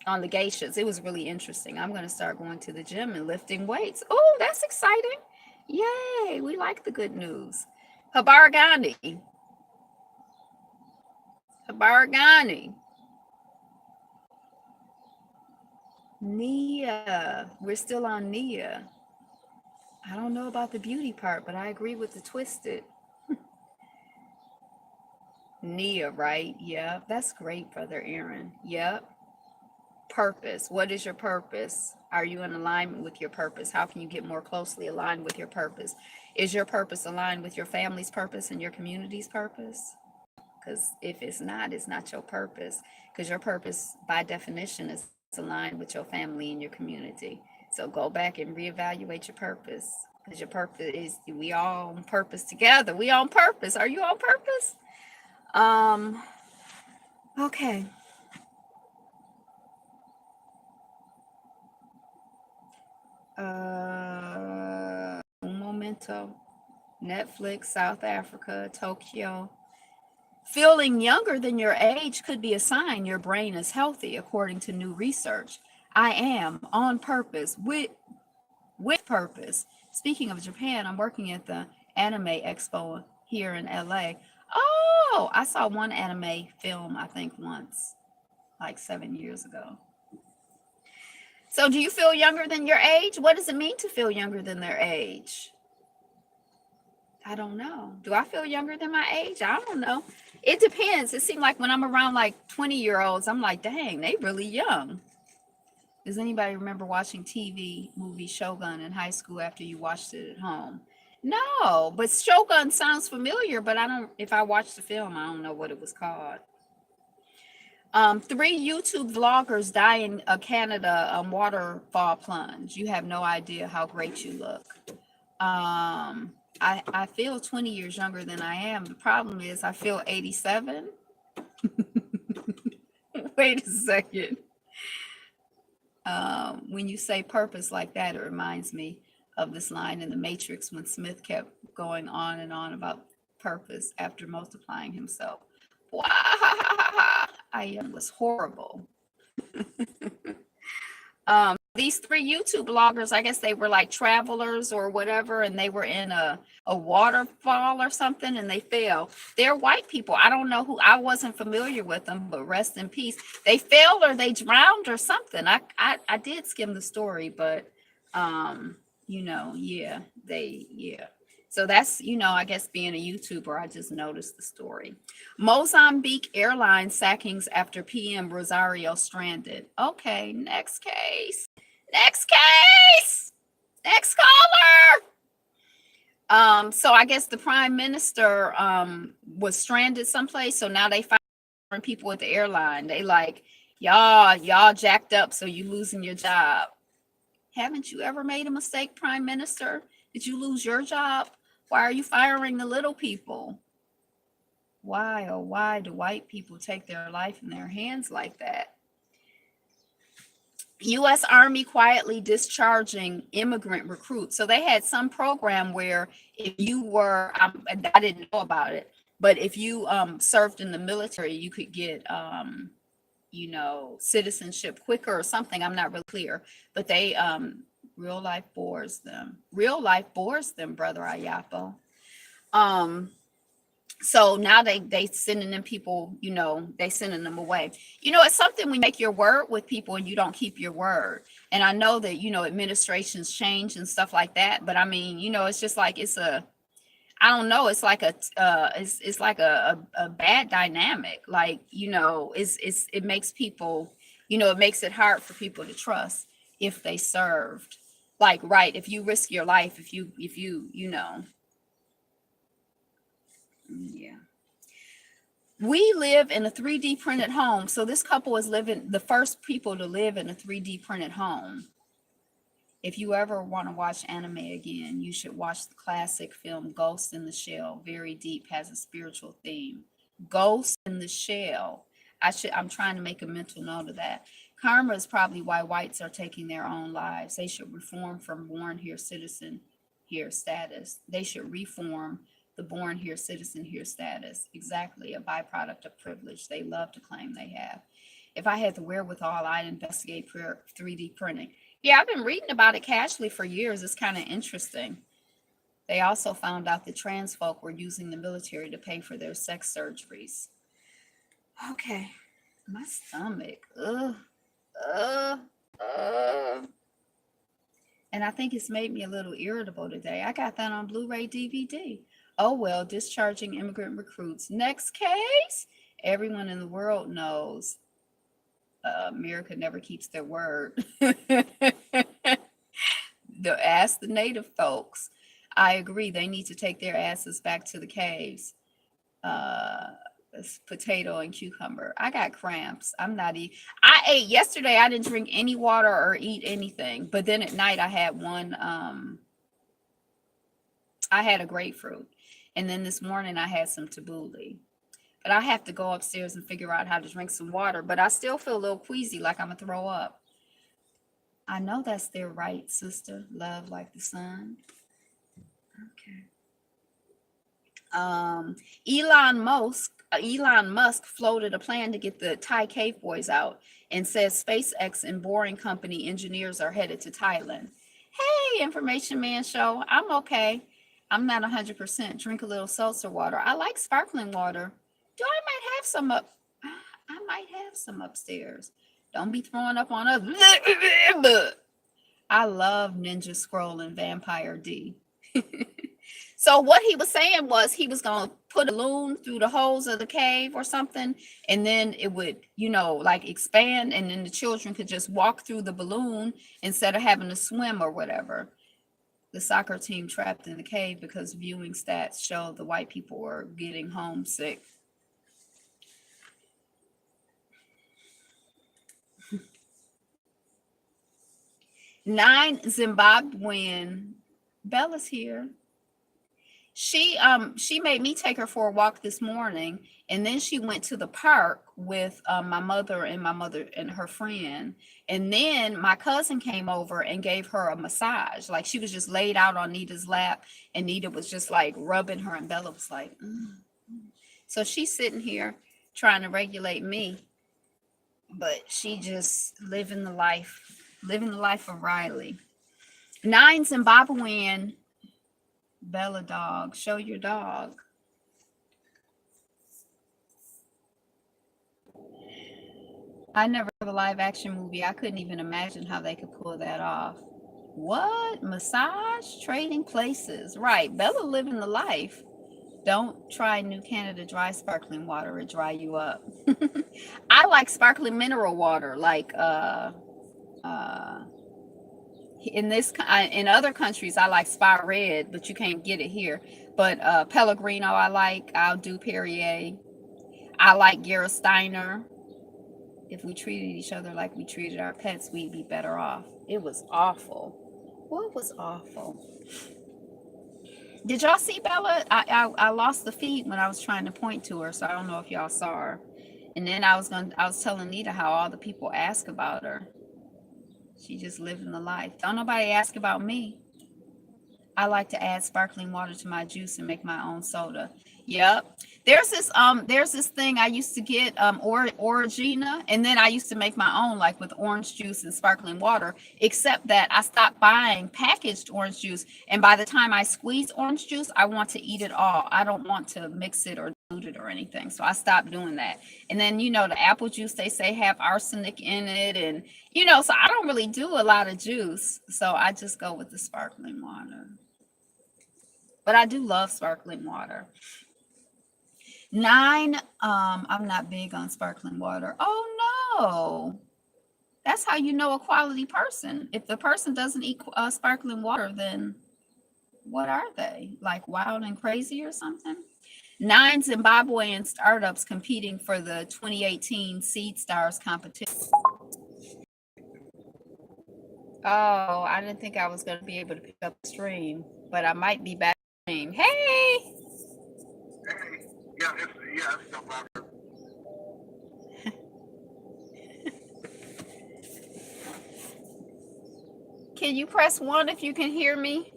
geishas. It was really interesting. I'm gonna start going to the gym and lifting weights. Oh, that's exciting. Yay, we like the good news. Habarigani. Habarigani. Nia. We're still on Nia. I don't know about the beauty part, but I agree with the twisted. Nia, right? Yeah, that's great, Brother Aaron. Yep. Purpose. What is your purpose? Are you in alignment with your purpose? How can you get more closely aligned with your purpose? Is your purpose aligned with your family's purpose and your community's purpose? Because if it's not your purpose. Because your purpose, by definition, is aligned with your family and your community. So go back and reevaluate your purpose. Because your purpose is, we all on purpose together. We on purpose. Are you on purpose? Okay. Un momento. Netflix, South Africa, Tokyo. Feeling younger than your age could be a sign your brain is healthy, according to new research. I am on purpose, with purpose. Speaking of Japan, I'm working at the Anime Expo here in LA. Oh, I saw one anime film, I think once, like 7 years ago. So, do you feel younger than your age? What does it mean to feel younger than their age? I don't know. Do I feel younger than my age? I don't know. It depends. It seems like when I'm around like 20-year-olds, I'm like, dang, they really young. Does anybody remember watching TV movie Shogun in high school after you watched it at home? No, but Shogun sounds familiar, but I don't, if I watched the film, I don't know what it was called. 3 YouTube vloggers die in Canada waterfall plunge. You have no idea how great you look. I feel 20 years younger than I am. The problem is I feel 87. Wait a second. When you say purpose like that, it reminds me of this line in The Matrix when Smith kept going on and on about purpose after multiplying himself. Wow, I was horrible. These 3 YouTube bloggers, I guess they were like travelers or whatever, and they were in a waterfall or something, and they fell. They're white people. I don't know who. I wasn't familiar with them, but rest in peace. They fell or they drowned or something. I did skim the story, but yeah, yeah. So that's, I guess being a YouTuber, I just noticed the story. Mozambique Airlines sackings after PM Rosario stranded. Okay, next case. Next case. Next caller. So I guess the prime minister was stranded someplace. So now they firing people at the airline. They like, y'all jacked up, so you losing your job. Haven't you ever made a mistake, Prime Minister? Did you lose your job? Why are you firing the little people? Why, oh, why do white people take their life in their hands like that? U.S. Army quietly discharging immigrant recruits. So they had some program where if you were, I didn't know about it, but if you served in the military, you could get, citizenship quicker or something. I'm not really clear, but they, real life bores them. Real life bores them, Brother Ayapo. So now they sending them people, they sending them away. It's something when you make your word with people and you don't keep your word. And I know that, administrations change and stuff like that. But I mean, it's just like I don't know. It's like it's like a bad dynamic. Like, it makes people, it makes it hard for people to trust if they served. Like, right, if you risk your life, if you yeah. We live in a 3D printed home. So this couple is living, the first people to live in a 3D printed home. If you ever want to watch anime again, you should watch the classic film Ghost in the Shell. Very deep, has a spiritual theme. Ghost in the Shell. I'm trying to make a mental note of that. Karma is probably why whites are taking their own lives. They should reform from born here, citizen here status. They should reform the born here, citizen here status. Exactly, a byproduct of privilege they love to claim they have. If I had the wherewithal, I'd investigate 3D printing. Yeah, I've been reading about it casually for years. It's kind of interesting. They also found out that trans folk were using the military to pay for their sex surgeries. Okay, my stomach. And I think it's made me a little irritable today. I got that on Blu-ray DVD. Oh well, discharging immigrant recruits. Next case. Everyone in the world knows America never keeps their word. Ask the native folks. I agree. They need to take their asses back to the caves. Potato and cucumber. I got cramps. I ate yesterday. I didn't drink any water or eat anything. But then at night I had one. I had a grapefruit, and then this morning I had some tabbouleh. But I have to go upstairs and figure out how to drink some water. But I still feel a little queasy, like I'm gonna throw up. I know that's their right, sister. Love like the sun. Okay. Um, Elon Musk floated a plan to get the Thai cave boys out and says SpaceX and Boring Company engineers are headed to Thailand. Hey, Information Man Show. I'm okay. I'm not 100%. Drink a little seltzer water. I like sparkling water. Do I might have some up? I might have some upstairs. Don't be throwing up on us. I love Ninja Scroll and Vampire D. So what he was saying was he was going to put a balloon through the holes of the cave or something, and then it would, like expand, and then the children could just walk through the balloon instead of having to swim or whatever. The soccer team trapped in the cave because viewing stats show the white people were getting homesick. Nine Zimbabwean. Bella's here. She made me take her for a walk this morning, and then she went to the park with my mother and her friend, and then my cousin came over and gave her a massage. Like, she was just laid out on Nita's lap, and Nita was just like rubbing her, and Bella was like, So she's sitting here trying to regulate me, but she just living the life of Riley. 9 Zimbabwean. Bella dog, show your dog. I never saw the live action movie. I couldn't even imagine how they could pull that off. What? Massage? Trading places. Right. Bella living the life. Don't try New Canada dry sparkling water. It dry you up. I like sparkling mineral water, like in other countries I like Spa Red, but you can't get it here. But Pellegrino I like. I'll do Perrier. I like Gerolsteiner. If we treated each other like we treated our pets, we'd be better off. It was awful. What was awful? Did y'all see Bella? I lost the feed when I was trying to point to her, so I don't know if y'all saw her. And then I was telling Nita how all the people ask about her. She just living the life. Don't nobody ask about me. I like to add sparkling water to my juice and make my own soda. Yep. There's this thing I used to get, Orangina, and then I used to make my own, like with orange juice and sparkling water, except that I stopped buying packaged orange juice, and by the time I squeeze orange juice, I want to eat it all. I don't want to mix it or dilute it or anything, so I stopped doing that. And then, the apple juice, they say have arsenic in it, and so I don't really do a lot of juice, so I just go with the sparkling water. But I do love sparkling water. 9, I'm not big on sparkling water. Oh no. That's how you know a quality person. If the person doesn't eat sparkling water, then what are they? Like wild and crazy or something? 9 Zimbabwean startups competing for the 2018 Seed Stars competition. Oh, I didn't think I was going to be able to pick up the stream, but I might be back. Hey! Hey, yeah, it's no problem. Can you press 1 if you can hear me?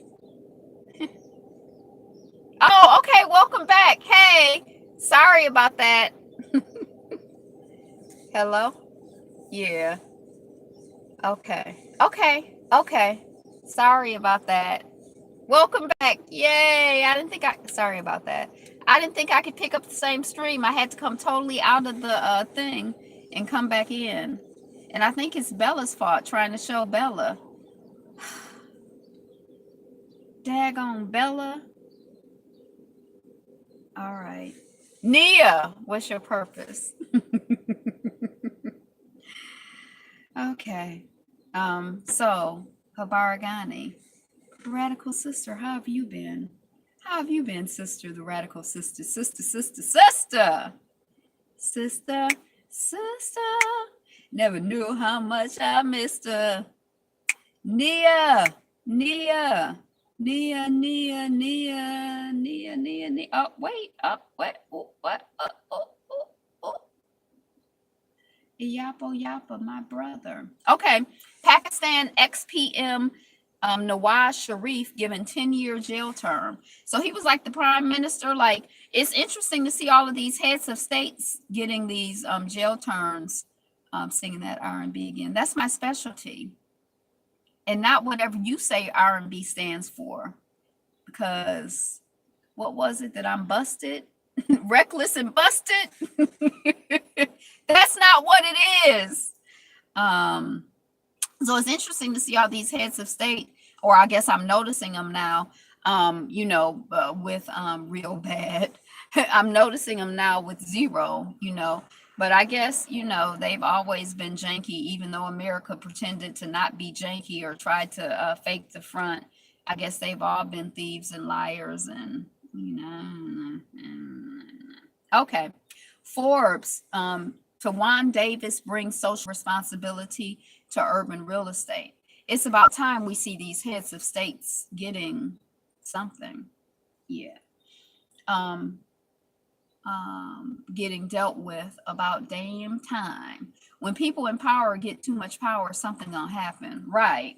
Oh, okay. Welcome back. Hey, sorry about that. Hello? Yeah. Okay. Sorry about that. Welcome back. Yay. Sorry about that. I didn't think I could pick up the same stream. I had to come totally out of the thing and come back in. And I think it's Bella's fault trying to show Bella. Daggone Bella. All right. Nia, what's your purpose? Okay. So Habaragani, radical sister, how have you been? How have you been, sister, the radical sister? Sister. Never knew how much I missed her. Nia. Oh, wait. What? Yappa, my brother. Okay. Pakistan XPM Nawaz Sharif given 10-year jail term. So he was like the prime minister. Like, it's interesting to see all of these heads of states getting these jail terms. Singing that R&B again. That's my specialty, and not whatever you say R&B stands for. Because what was it that I'm busted? Reckless and busted? That's not what it is. So it's interesting to see all these heads of state, or I guess I'm noticing them now, with real bad. I'm noticing them now with zero, but I guess, they've always been janky, even though America pretended to not be janky or tried to fake the front. I guess they've all been thieves and liars and, okay. Forbes, Tawan Davis brings social responsibility to urban real estate. It's about time we see these heads of states getting something. Yeah. Getting dealt with about damn time. When people in power get too much power, something gonna happen, right?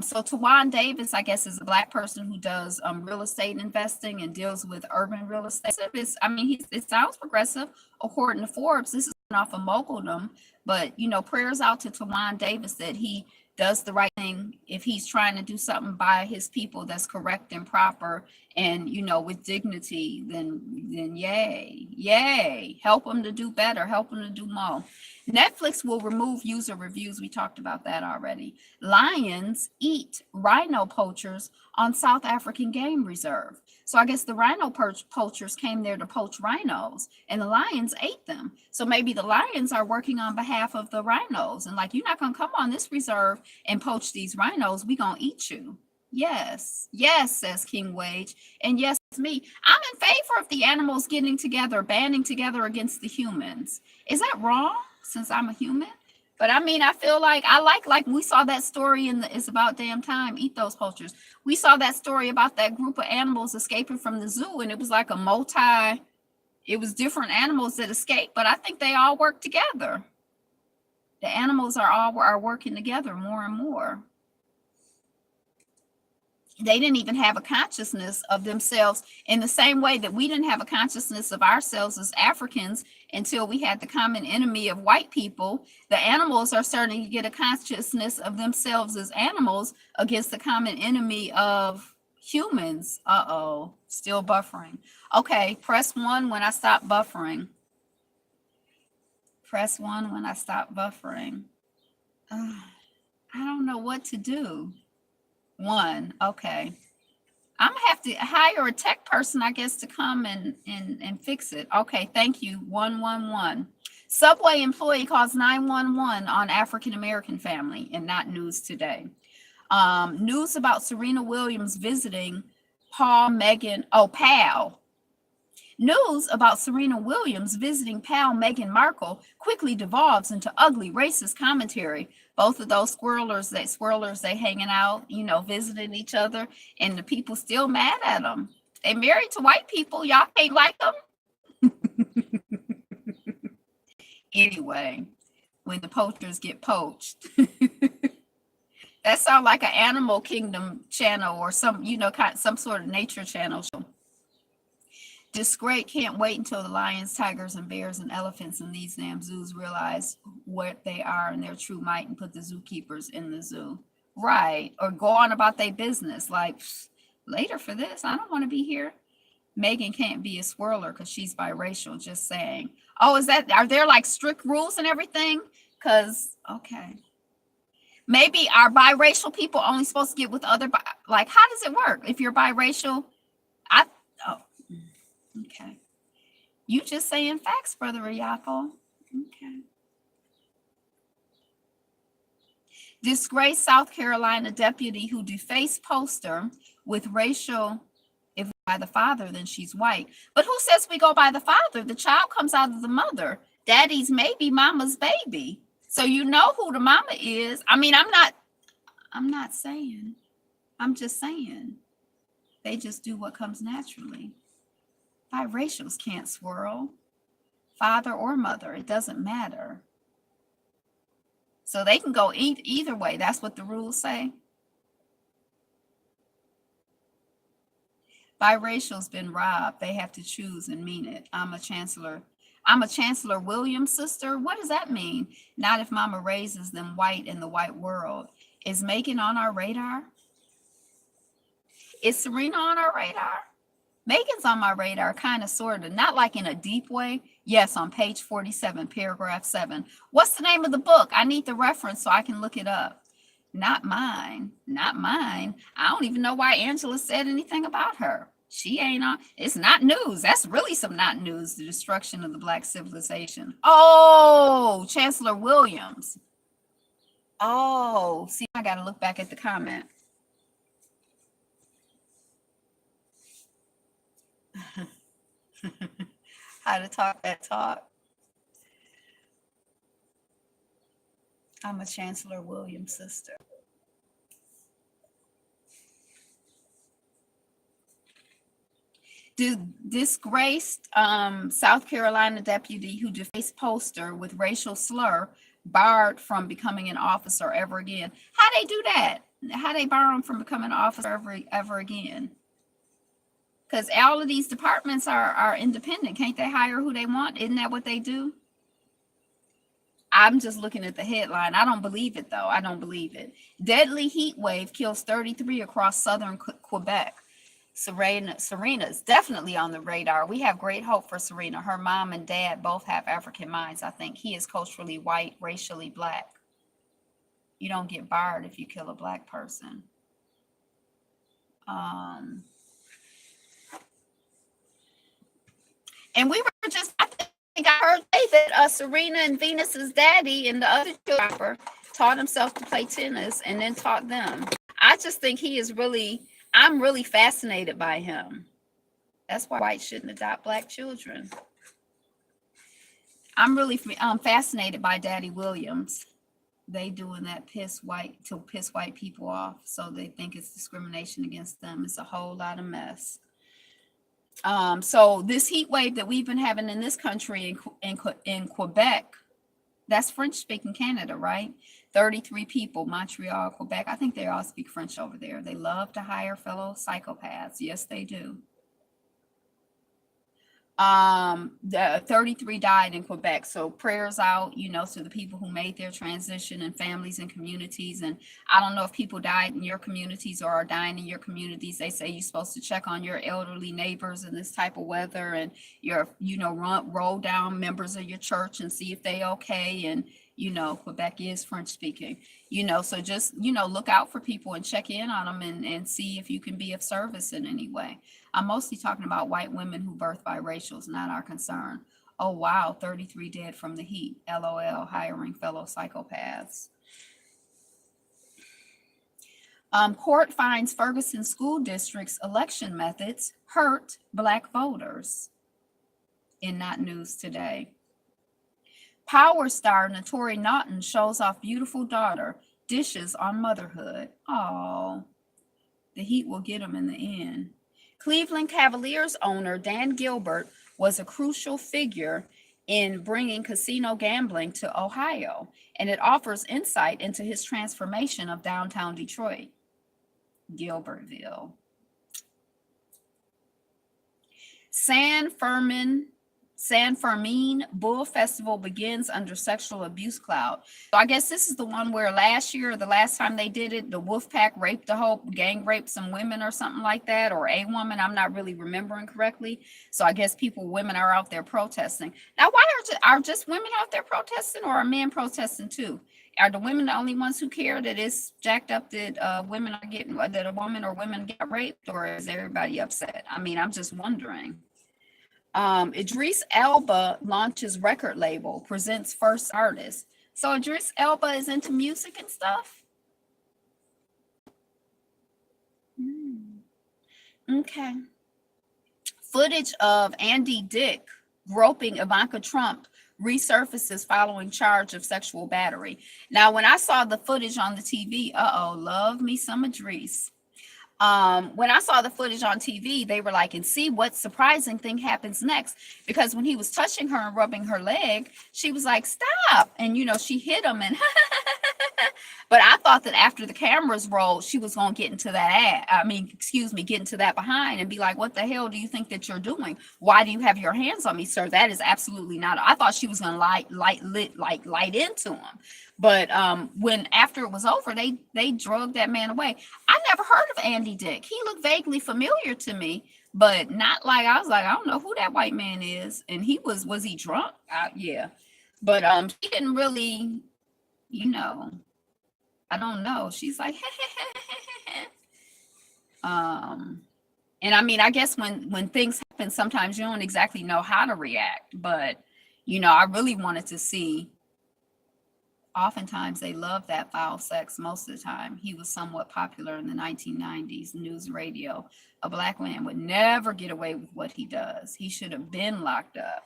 So Tawan Davis, I guess, is a Black person who does real estate investing and deals with urban real estate. It sounds progressive according to Forbes. This is off of Moguldom, but prayers out to Tawan Davis that he does the right thing. If he's trying to do something by his people that's correct and proper and with dignity, then yay, help him to do better, help him to do more. Netflix will remove user reviews. We talked about that already. Lions eat rhino poachers on South African game reserve. So I guess the rhino poachers came there to poach rhinos, and the lions ate them. So maybe the lions are working on behalf of the rhinos, and like, you're not gonna come on this reserve and poach these rhinos. We gonna eat you. Yes, says King Wage, and yes, me. I'm in favor of the animals getting together, banding together against the humans. Is that wrong? Since I'm a human? But I feel like I like we saw that story in It's About Damn Time, Eat Those Poachers. We saw that story about that group of animals escaping from the zoo, and it was like it was different animals that escaped, but I think they all work together. The animals are working together more and more. They didn't even have a consciousness of themselves in the same way that we didn't have a consciousness of ourselves as Africans until we had the common enemy of white people. The animals are starting to get a consciousness of themselves as animals against the common enemy of humans. Still buffering. Okay, press 1 when I stop buffering. Press 1 when I stop buffering. I don't know what to do. 1. Okay. I'm gonna have to hire a tech person, I guess, to come and fix it. Okay, thank you. 111. Subway employee calls 911 on African American family, and not news today. News about Serena Williams visiting pal. News about Serena Williams visiting pal Meghan Markle quickly devolves into ugly racist commentary. Both of those swirlers, they hanging out, visiting each other, and the people still mad at them. They married to white people. Y'all can't like them. Anyway, when the poachers get poached. That sounds like an Animal Kingdom channel or some sort of nature channel show. Disgrace can't wait until the lions, tigers, and bears and elephants in these damn zoos realize what they are in their true might and put the zookeepers in the zoo. Right. Or go on about their business. Like, later for this, I don't want to be here. Megan can't be a swirler because she's biracial, just saying. Oh, are there like strict rules and everything? Because, okay. Maybe are biracial people only supposed to get with other, like, how does it work? If you're biracial, okay. You just saying facts, Brother Riapo. Okay. Disgraced South Carolina deputy who defaced poster with racial, if by the father, then she's white. But who says we go by the father? The child comes out of the mother. Daddy's maybe mama's baby. So you know who the mama is. I'm not saying. I'm just saying. They just do what comes naturally. Biracials can't swirl, father or mother, it doesn't matter. So they can go either way. That's what the rules say. Biracial's been robbed. They have to choose and mean it. I'm a Chancellor Williams sister. What does that mean? Not if mama raises them white in the white world. Is Megan on our radar? Is Serena on our radar? Megan's on my radar, kind of, sort of, not like in a deep way. Yes, on page 47, paragraph 7. What's the name of the book? I need the reference so I can look it up. Not mine. Not mine. I don't even know why Angela said anything about her. She ain't on. It's not news. That's really some not news. The destruction of the Black civilization. Oh, Chancellor Williams. Oh, see, I got to look back at the comment. How to talk that talk. I'm a Chancellor Williams sister. Disgraced South Carolina deputy who defaced poster with racial slur barred from becoming an officer ever again. How they do that? How they bar them from becoming an officer ever again? Because all of these departments are independent. Can't they hire who they want? Isn't that what they do? I'm just looking at the headline. I don't believe it, though. I don't believe it. Deadly heat wave kills 33 across southern Quebec. Serena's definitely on the radar. We have great hope for Serena. Her mom and dad both have African minds. I think he is culturally white, racially Black. You don't get barred if you kill a Black person. And we were just, I think I heard that Serena and Venus's daddy and the other rapper taught himself to play tennis and then taught them. I just think he is really, I'm really fascinated by him. That's why whites shouldn't adopt Black children. I'm really fascinated by Daddy Williams. They doing that piss white people off, so they think it's discrimination against them. It's a whole lot of mess. So this heat wave that we've been having in this country in Quebec, that's French-speaking Canada, right? 33 people, Montreal, Quebec. I think they all speak French over there. They love to hire fellow psychopaths. Yes, they do. The 33 died in Quebec. So prayers out, to the people who made their transition and families and communities. And I don't know if people died in your communities or are dying in your communities. They say you're supposed to check on your elderly neighbors in this type of weather and roll down members of your church and see if they okay. And, Quebec is French speaking, so just, look out for people and check in on them and see if you can be of service in any way. I'm mostly talking about white women who birth biracials, not our concern. Oh, wow, 33 dead from the heat. LOL, hiring fellow psychopaths. Court finds Ferguson School District's election methods hurt Black voters. In Not News Today. Power star Naturi Naughton shows off beautiful daughter, dishes on motherhood. Oh, the heat will get him in the end. Cleveland Cavaliers owner Dan Gilbert was a crucial figure in bringing casino gambling to Ohio, and it offers insight into his transformation of downtown Detroit. Gilbertville. San Fermin Bull Festival begins under sexual abuse cloud. So I guess this is the one where last year, the last time they did it, the Wolfpack raped gang raped some women or something like that, or a woman. I'm not really remembering correctly. So I guess women are out there protesting. Now, why are just women out there protesting, or are men protesting too? Are the women the only ones who care that it's jacked up that women are getting, that a woman or women get raped, or is everybody upset? I mean, I'm just wondering. Idris Elba launches record label, presents first artist. So Idris Elba is into music and stuff? Okay. Footage of Andy Dick groping Ivanka Trump resurfaces following charge of sexual battery. Now, when I saw the footage on the TV, love me some Idris. When I saw the footage on TV, they were like, and see what surprising thing happens next. Because when he was touching her and rubbing her leg, she was like, stop. And, she hit him and But I thought that after the cameras rolled, she was going to get into that get into that behind and be like, what the hell do you think that you're doing? Why do you have your hands on me, sir? That is absolutely not. I thought she was going to light into him. But when after it was over, they drugged that man away. I never heard of Andy Dick. He looked vaguely familiar to me, but not like I was like, I don't know who that white man is. And he was he drunk? Yeah. But she didn't really, I don't know. She's like, and I mean, I guess when things happen, sometimes you don't exactly know how to react. But I really wanted to see. Oftentimes, they love that foul sex. Most of the time, he was somewhat popular in the 1990s. News radio. A black man would never get away with what he does. He should have been locked up.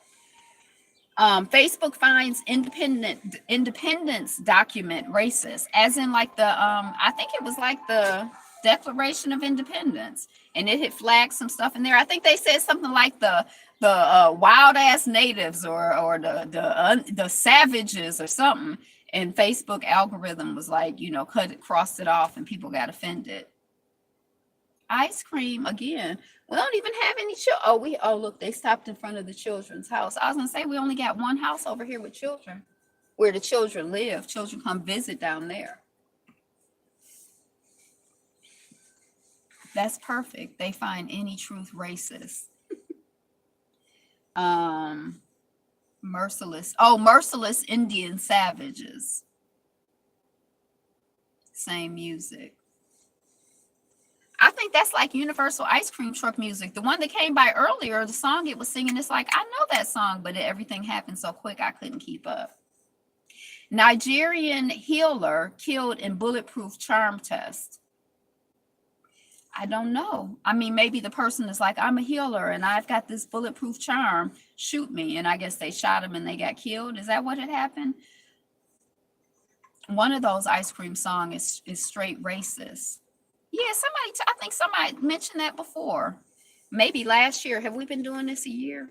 Facebook finds independence document racist, as in like the I think it was like the Declaration of Independence, and it had flagged some stuff in there. I think they said something like the wild ass natives or the savages or something, and Facebook algorithm was like, crossed it off, and people got offended. Ice cream again. We don't even have any look, they stopped in front of the children's house. I was gonna say we only got one house over here with children, where the children live. Children come visit down there. That's perfect. They find any truth racist. Merciless Indian savages. Same music. I think that's like Universal Ice Cream Truck music. The one that came by earlier, the song it was singing, it's like, I know that song, but everything happened so quick I couldn't keep up. Nigerian healer killed in bulletproof charm test. I don't know. I mean, maybe the person is like, I'm a healer and I've got this bulletproof charm. Shoot me. And I guess they shot him and they got killed. Is that what had happened? One of those ice cream songs is straight racist. Yeah, I think somebody mentioned that before. Maybe last year. Have we been doing this a year?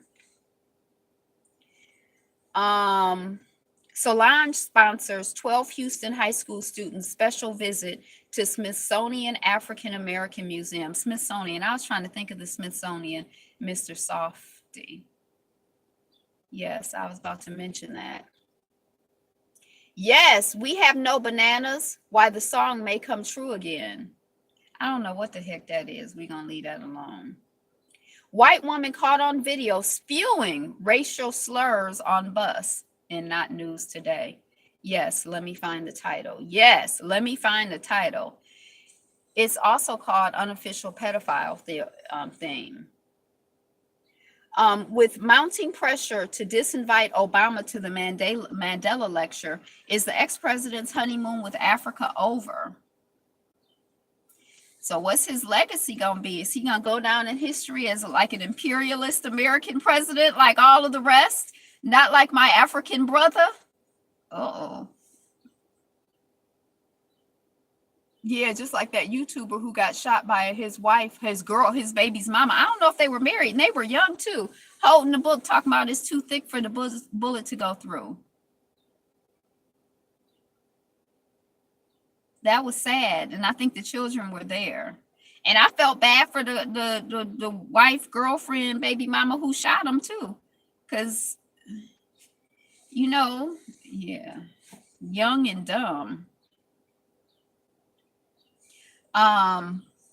Solange sponsors 12 Houston high school students special visit to Smithsonian African American Museum. Smithsonian. I was trying to think of the Smithsonian, Mr. Softy. Yes, I was about to mention that. Yes, we have no bananas. Why the song may come true again. I don't know what the heck that is. We're going to leave that alone. White woman caught on video spewing racial slurs on bus in Not News Today. Yes, let me find the title. Yes, let me find the title. It's also called Unofficial Pedophile Theme. With mounting pressure to disinvite Obama to the Mandela lecture, is the ex-president's honeymoon with Africa over? So what's his legacy going to be? Is he going to go down in history as like an imperialist American president like all of the rest? Not like my African brother? Uh-oh. Yeah, just like that YouTuber who got shot by his wife, his baby's mama. I don't know if they were married, and they were young too, holding the book talking about it's too thick for the bullet to go through. That was sad, and I think the children were there. And I felt bad for the wife, girlfriend, baby mama who shot him too, because yeah, young and dumb.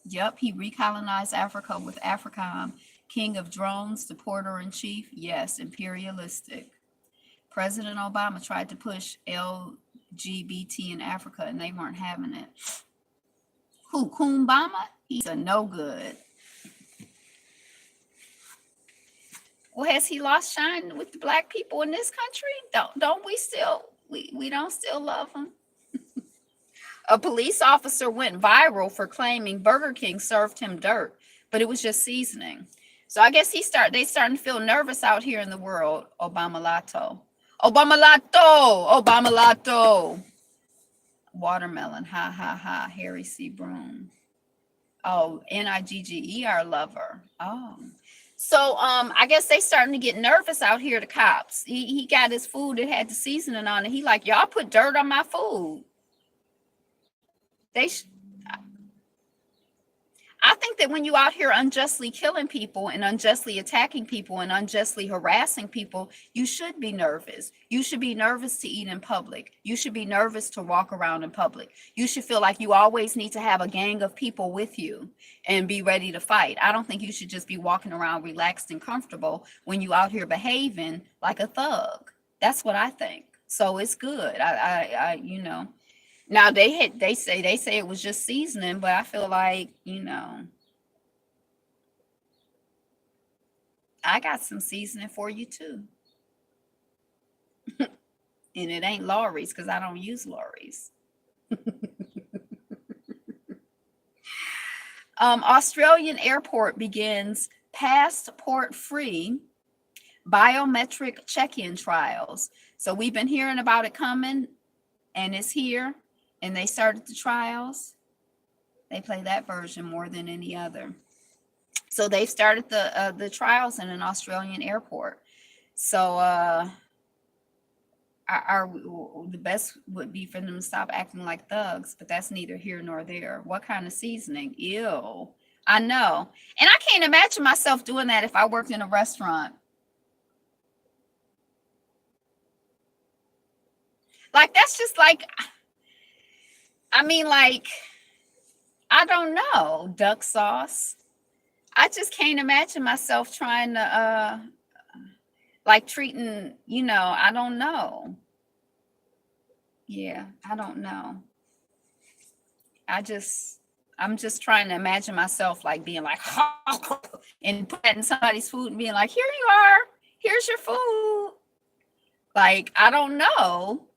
Yep, he recolonized Africa with Africom, king of drones, the porter in chief. Yes, imperialistic. President Obama tried to push LGBT in Africa, and they weren't having it. Who, Kumbama? He's a no good. Well, has he lost shine with the black people in this country? Don't we still we don't still love him? A police officer went viral for claiming Burger King served him dirt, but it was just seasoning. So I guess they starting to feel nervous out here in the world. Obama Lato. Watermelon, ha ha ha. Harry C. Broom. Oh, Nigger lover. Oh, so I guess they starting to get nervous out here. The cops. He got his food that had the seasoning on it. He like, y'all put dirt on my food. They I think that when you out here unjustly killing people and unjustly attacking people and unjustly harassing people, you should be nervous. You should be nervous to eat in public. You should be nervous to walk around in public. You should feel like you always need to have a gang of people with you and be ready to fight. I don't think you should just be walking around relaxed and comfortable when you out here behaving like a thug. That's what I think. So it's good. I you know. Now they say it was just seasoning, but I feel like, I got some seasoning for you too. And it ain't Lawry's because I don't use Lawry's. Australian airport begins passport-free biometric check-in trials. So we've been hearing about it coming, and it's here. And they started the trials. They play that version more than any other. So they started the trials in an Australian airport. So the best would be for them to stop acting like thugs, but that's neither here nor there. What kind of seasoning? Ew. I know. And I can't imagine myself doing that if I worked in a restaurant. Like, that's just like, I mean, like, I don't know, duck sauce. I just can't imagine myself trying to, like treating, I don't know. Yeah, I don't know. I'm just trying to imagine myself like being like, and putting somebody's food and being like, here you are, here's your food. Like, I don't know.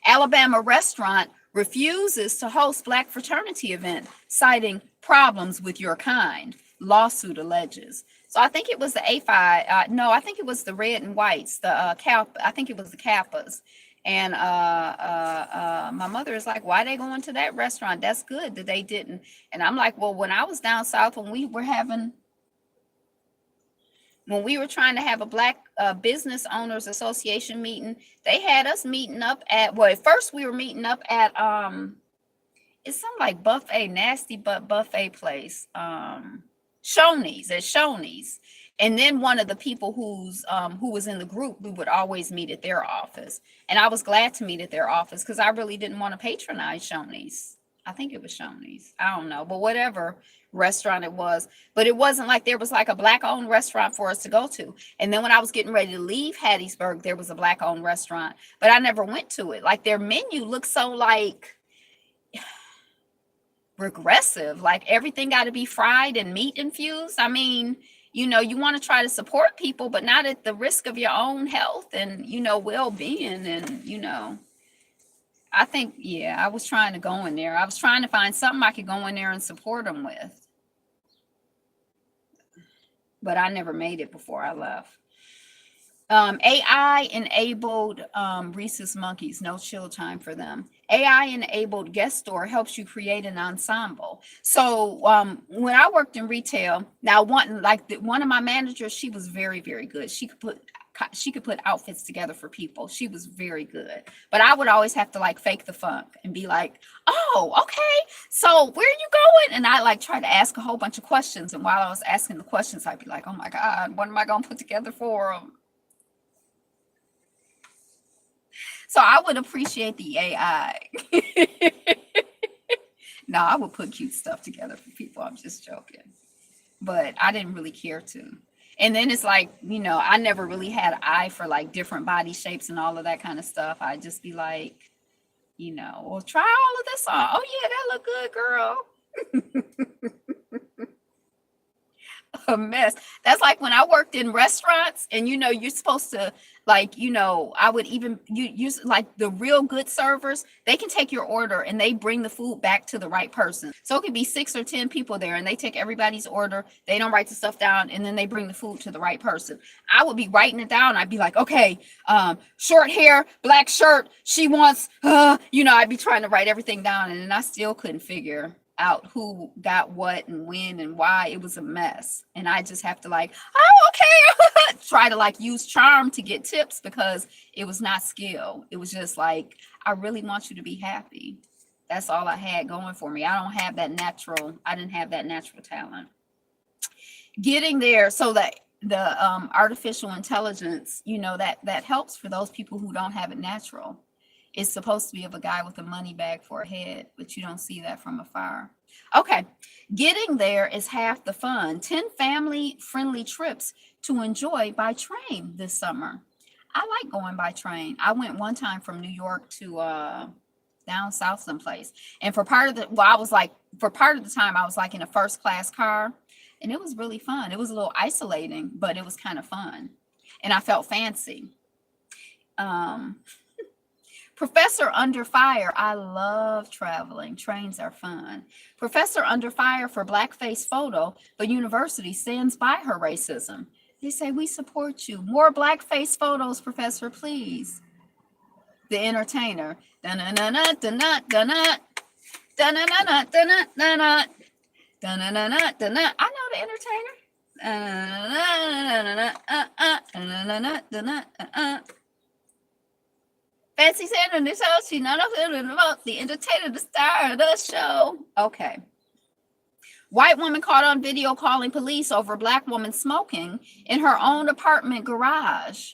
Alabama restaurant refuses to host Black fraternity event, citing problems with your kind. Lawsuit alleges. So I think it was the A5. No, I think it was the red and whites. The Kappa. I think it was the Kappas. And my mother is like, "Why are they going to that restaurant? That's good that they didn't." And I'm like, "Well, when I was down south, when we were trying to have a Black Business Owners Association meeting, they had us meeting up at, well, at first we were meeting up at, it's some like buffet, nasty but buffet place, Shoney's. And then one of the people who was in the group, we would always meet at their office. And I was glad to meet at their office because I really didn't want to patronize Shoney's. I think it was Shoney's. I don't know, but whatever restaurant it was. But it wasn't like there was like a Black-owned restaurant for us to go to. And then when I was getting ready to leave Hattiesburg, there was a Black-owned restaurant, but I never went to it. Like, their menu looked so like regressive. Like, everything got to be fried and meat infused. I mean, you want to try to support people, but not at the risk of your own health and, well-being. And, I think, I was trying to go in there. I was trying to find something I could go in there and support them with. But I never made it before I left. AI-enabled rhesus monkeys, no chill time for them. AI-enabled guest store helps you create an ensemble. So when I worked in retail, now one of my managers, she was very, very good. She could put outfits together for people. She was very good. But I would always have to like fake the funk and be like, "Oh, okay. So where are you going?" And I like try to ask a whole bunch of questions. And while I was asking the questions, I'd be like, "Oh my God, what am I going to put together for them?" So I would appreciate the AI. No, I would put cute stuff together for people. I'm just joking. But I didn't really care to. And then it's like, I never really had an eye for like different body shapes and all of that kind of stuff. I'd just be like, well, try all of this on. Oh yeah, that look good, girl. A mess. That's like when I worked in restaurants and you're supposed to like, I would even use like the real good servers. They can take your order and they bring the food back to the right person. So it could be 6 or 10 people there and they take everybody's order. They don't write the stuff down and then they bring the food to the right person. I would be writing it down. I'd be like, okay, short hair, black shirt. She wants, I'd be trying to write everything down and then I still couldn't figure out who got what and when and why. It was a mess. And I just have to like, oh, okay, try to like use charm to get tips because it was not skill. It was just like, I really want you to be happy. That's all I had going for me. I didn't have that natural talent. Getting there so that the artificial intelligence, that helps for those people who don't have it natural. It's supposed to be of a guy with a money bag for a head, but you don't see that from afar. Okay, getting there is half the fun. 10 family-friendly trips to enjoy by train this summer. I like going by train. I went one time from New York to down south someplace. And for part of the time I was like in a first class car, and it was really fun. It was a little isolating, but it was kind of fun. And I felt fancy. Professor Under Fire. I love traveling. Trains are fun. Professor Under Fire for blackface photo, but university stands by her racism. They say, we support you. More blackface photos, Professor, please. The Entertainer. Da-na-na-na, da-na, da-na. Da-na-na-na, da-na, da-na. Da-na-na-na, da-na. I know The Entertainer. Fancy Santa, this house, she not about the entertainer, the star of the show. Okay. White woman caught on video calling police over black woman smoking in her own apartment garage.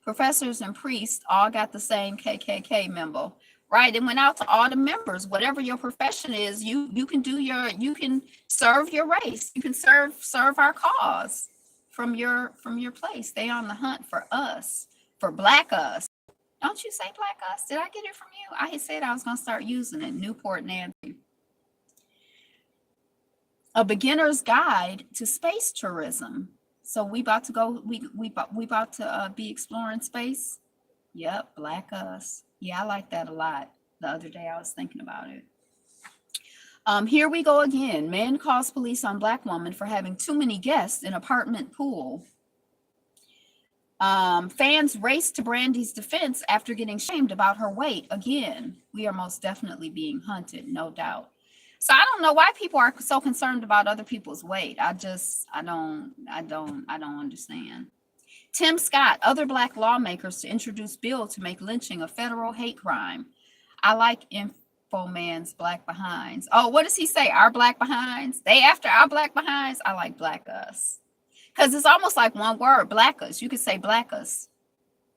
Professors and priests all got the same KKK memo, right? It went out to all the members. Whatever your profession is, you can serve your race. You can serve our cause from your place. Stay on the hunt for us, for black us. Don't you say black us? Did I get it from you? I had said I was going to start using it. Newport Nancy. A beginner's guide to space tourism. So we about to go. We about to be exploring space. Yep, black us. Yeah, I like that a lot. The other day I was thinking about it. Here we go again. Man calls police on black woman for having too many guests in apartment pool. Fans race to Brandy's defense after getting shamed about her weight. Again, we are most definitely being hunted, no doubt. So I don't know why people are so concerned about other people's weight. I don't understand. Tim Scott, other black lawmakers to introduce bill to make lynching a federal hate crime. I like Infoman's black behinds. Oh, what does he say? Our black behinds? They after our black behinds? I like black us. Because it's almost like one word, black us. You could say black us.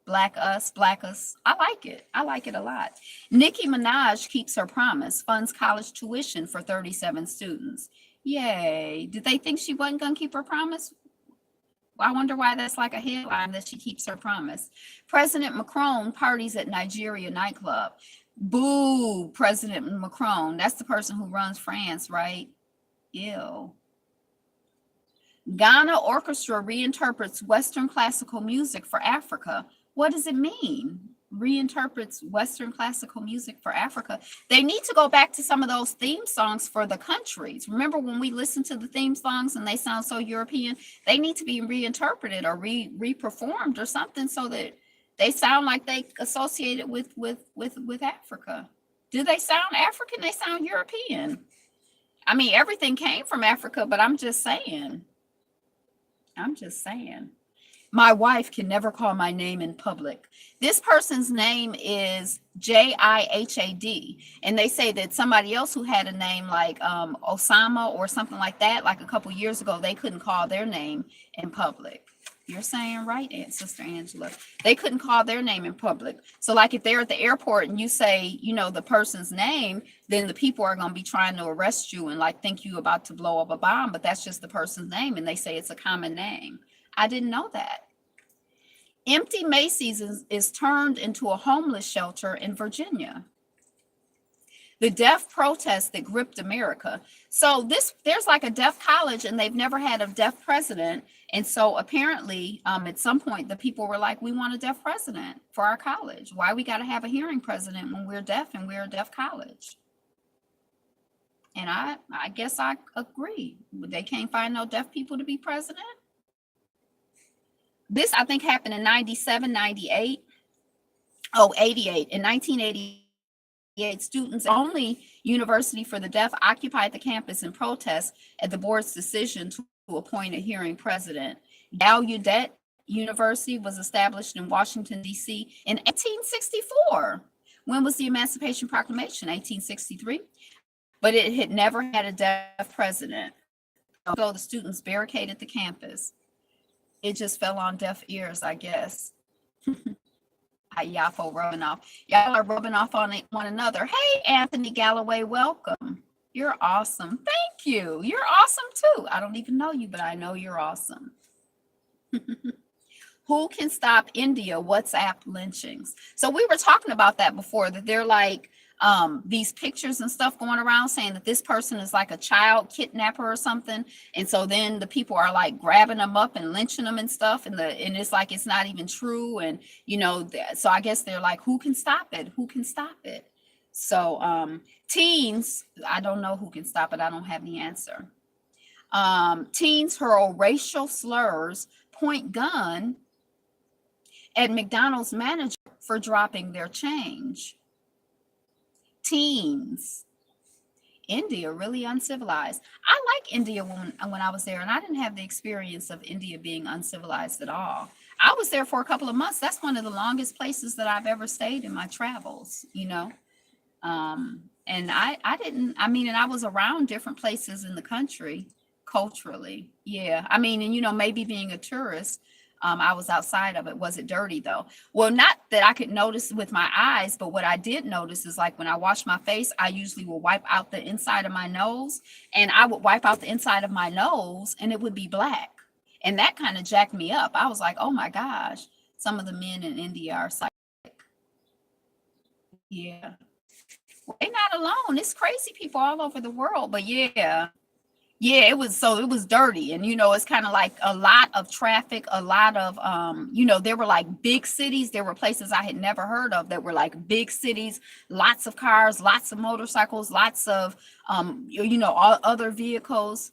Black us, black us. I like it. I like it a lot. Nicki Minaj keeps her promise, funds college tuition for 37 students. Yay. Did they think she wasn't going to keep her promise? I wonder why that's like a headline that she keeps her promise. President Macron parties at Nigeria nightclub. Boo, President Macron. That's the person who runs France, right? Ew. Ghana orchestra reinterprets Western classical music for Africa. What does it mean? Reinterprets Western classical music for Africa. They need to go back to some of those theme songs for the countries. Remember when we listen to the theme songs and they sound so European? They need to be reinterpreted or re-performed or something so that they sound like they associate it with Africa. Do they sound African? They sound European. I mean, everything came from Africa, but I'm just saying. My wife can never call my name in public. This person's name is Jihad, and they say that somebody else who had a name like Osama or something like that, like a couple years ago, they couldn't call their name in public. You're saying right, Sister Angela. They couldn't call their name in public. So like if they're at the airport and you say, the person's name, then the people are going to be trying to arrest you and like think you about to blow up a bomb, but that's just the person's name. And they say it's a common name. I didn't know that. Empty Macy's is turned into a homeless shelter in Virginia. The deaf protest that gripped America. So there's like a deaf college and they've never had a deaf president. And so apparently at some point the people were like, we want a deaf president for our college. Why we got to have a hearing president when we're deaf and we're a deaf college? And I guess I agree. They can't find no deaf people to be president. This I think happened in 97, 98. Oh, 88. In 1988. students, only university for the deaf, occupied the campus in protest at the board's decision to appoint a hearing president. Gallaudet University was established in Washington, D.C. in 1864. When was the Emancipation Proclamation? 1863. But it had never had a deaf president. So the students barricaded the campus. It just fell on deaf ears, I guess. Y'all rubbing off. Y'all are rubbing off on one another. Hey, Anthony Galloway, welcome. You're awesome. Thank you. You're awesome too. I don't even know you, but I know you're awesome. Who can stop India WhatsApp lynchings? So we were talking about that before, that they're like these pictures and stuff going around saying that this person is like a child kidnapper or something. And so then the people are like grabbing them up and lynching them and stuff. And it's like, it's not even true. And, you know, so I guess they're like, who can stop it? Who can stop it? So teens, I don't know who can stop it. I don't have the answer. Teens hurl racial slurs, point gun at McDonald's manager for dropping their change. Teens. India, really uncivilized. I like India when I was there, and I didn't have the experience of India being uncivilized at all. I was there for a couple of months. That's one of the longest places that I've ever stayed in my travels, you know. And I was around different places in the country culturally. Yeah. I mean, and, you know, maybe being a tourist, I was outside of it. Was it dirty though? Well, not that I could notice with my eyes, but what I did notice is like when I wash my face, I usually will wipe out the inside of my nose, and I would wipe out the inside of my nose and it would be black. And that kind of jacked me up. I was like, oh my gosh, some of the men in India are psychic. Yeah. Well, they're not alone. It's crazy people all over the world, but yeah, it was dirty. And, you know, it's kind of like a lot of traffic, a lot of, you know, there were like big cities. There were places I had never heard of that were like big cities, lots of cars, lots of motorcycles, lots of, you know, all other vehicles.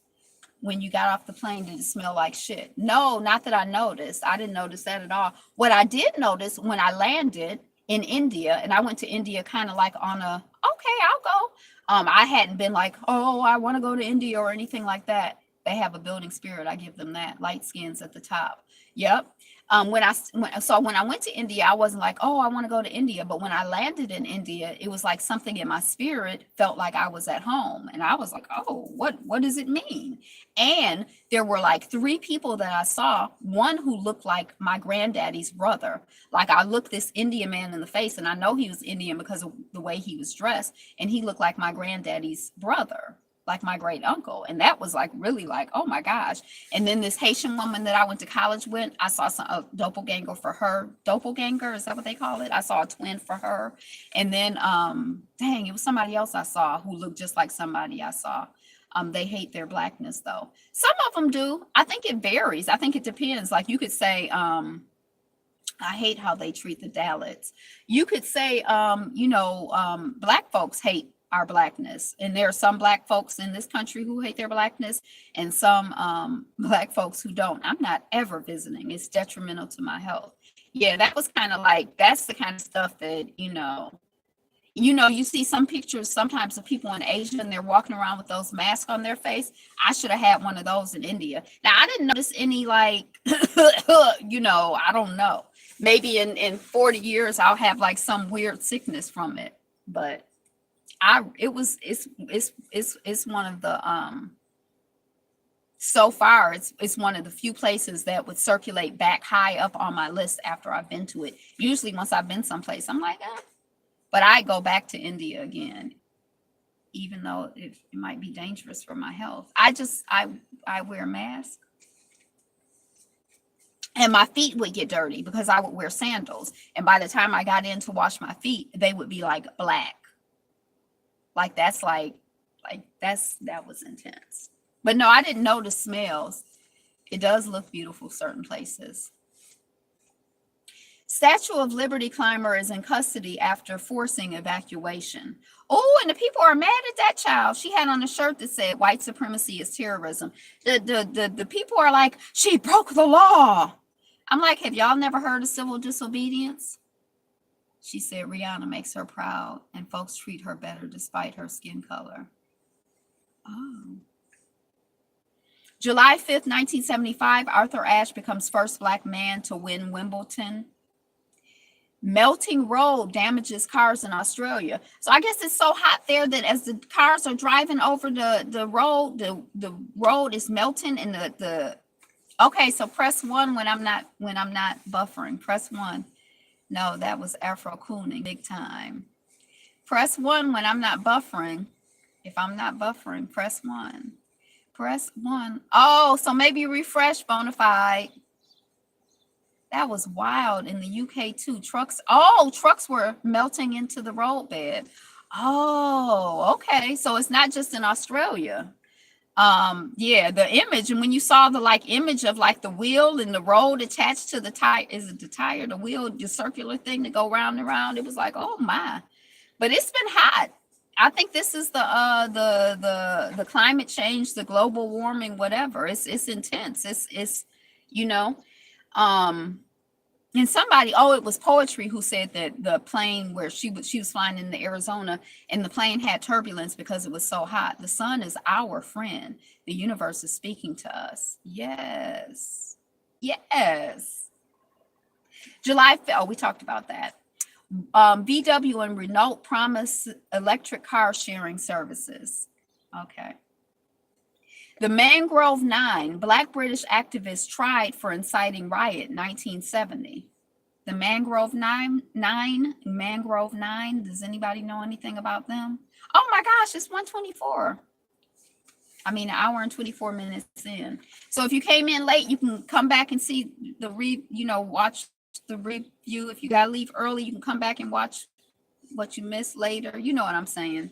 When you got off the plane, did it smell like shit? No, not that I noticed. I didn't notice that at all. What I did notice when I landed in India, and I went to India kind of like on a, okay, I'll go. I hadn't been like, oh, I want to go to India or anything like that. They have a building spirit. I give them that. Light skins at the top. Yep. When I went to India, I wasn't like, oh, I want to go to India. But when I landed in India, it was like something in my spirit felt like I was at home. And I was like, oh, what does it mean? And there were like 3 people that I saw, one who looked like my granddaddy's brother. Like I looked this Indian man in the face, and I know he was Indian because of the way he was dressed. And he looked like my granddaddy's brother, like my great uncle. And that was like really like, oh my gosh. And then this Haitian woman that I went to college with, I saw a doppelganger for her. Doppelganger, is that what they call it? I saw a twin for her. And then, it was somebody else I saw who looked just like somebody I saw. They hate their blackness though. Some of them do. I think it varies. I think it depends. Like you could say, I hate how they treat the Dalits. You could say, Black folks hate our blackness, and there are some Black folks in this country who hate their blackness, and some Black folks who don't. I'm not ever visiting. It's detrimental to my health. Yeah, that was kind of like, that's the kind of stuff that, you see some pictures sometimes of people in Asia and they're walking around with those masks on their face. I should have had one of those in India. Now, I didn't notice any like, I don't know. Maybe in 40 years, I'll have like some weird sickness from it. But it's one of the, so far, it's one of the few places that would circulate back high up on my list after I've been to it. Usually once I've been someplace, I'm like, but I go back to India again, even though it might be dangerous for my health. I wear a mask. And my feet would get dirty because I would wear sandals. And by the time I got in to wash my feet, they would be like black. That was intense. But no, I didn't notice smells. It does look beautiful certain places. Statue of Liberty climber is in custody after forcing evacuation. Oh, and the people are mad at that child. She had on a shirt that said white supremacy is terrorism. The people are like, she broke the law. I'm like, have y'all never heard of civil disobedience? She said Rihanna makes her proud and folks treat her better despite her skin color. Oh. July 5th, 1975, Arthur Ashe becomes first Black man to win Wimbledon. Melting road damages cars in Australia. So I guess it's so hot there that as the cars are driving over the road, the road is melting and the okay, so press 1 when I'm not buffering. Press 1. No, that was Afro Cooning, big time. Press 1 when I'm not buffering. If I'm not buffering, press 1. Press 1. Oh, so maybe refresh Bonafide. That was wild in the UK too. Trucks were melting into the roadbed. Oh, okay. So it's not just in Australia. Yeah, the image, and when you saw the image of the wheel and the road attached to the tire, is it the tire, the wheel, the circular thing to go round and round? It was like, oh my. But it's been hot. I think this is the climate change, the global warming, whatever. It's intense. It's and somebody, it was Poetry who said that the plane where she was flying into Arizona and the plane had turbulence because it was so hot. The sun is our friend. The universe is speaking to us. Yes. Yes. July 5th. We talked about that. VW and Renault promise electric car sharing services. Okay. The Mangrove Nine, Black British activists tried for inciting riot, 1970. The Mangrove Nine. Does anybody know anything about them? Oh my gosh, it's 1:24. I mean, an hour and 24 minutes in. So if you came in late, you can come back and see watch the review. If you gotta leave early, you can come back and watch what you missed later. You know what I'm saying?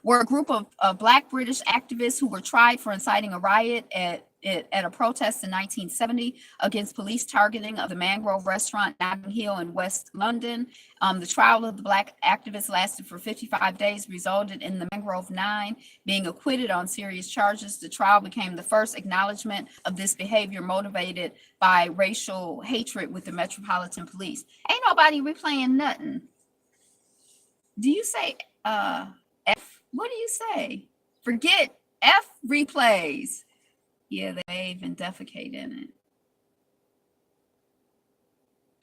Were a group of Black British activists who were tried for inciting a riot at a protest in 1970 against police targeting of the Mangrove restaurant, Notting Hill in West London. The trial of the Black activists lasted for 55 days, resulted in the Mangrove Nine being acquitted on serious charges. The trial became the first acknowledgement of this behavior motivated by racial hatred with the Metropolitan Police. Ain't nobody replaying nothing. Do you say F? What do you say? Forget F replays. Yeah, they even defecate in it.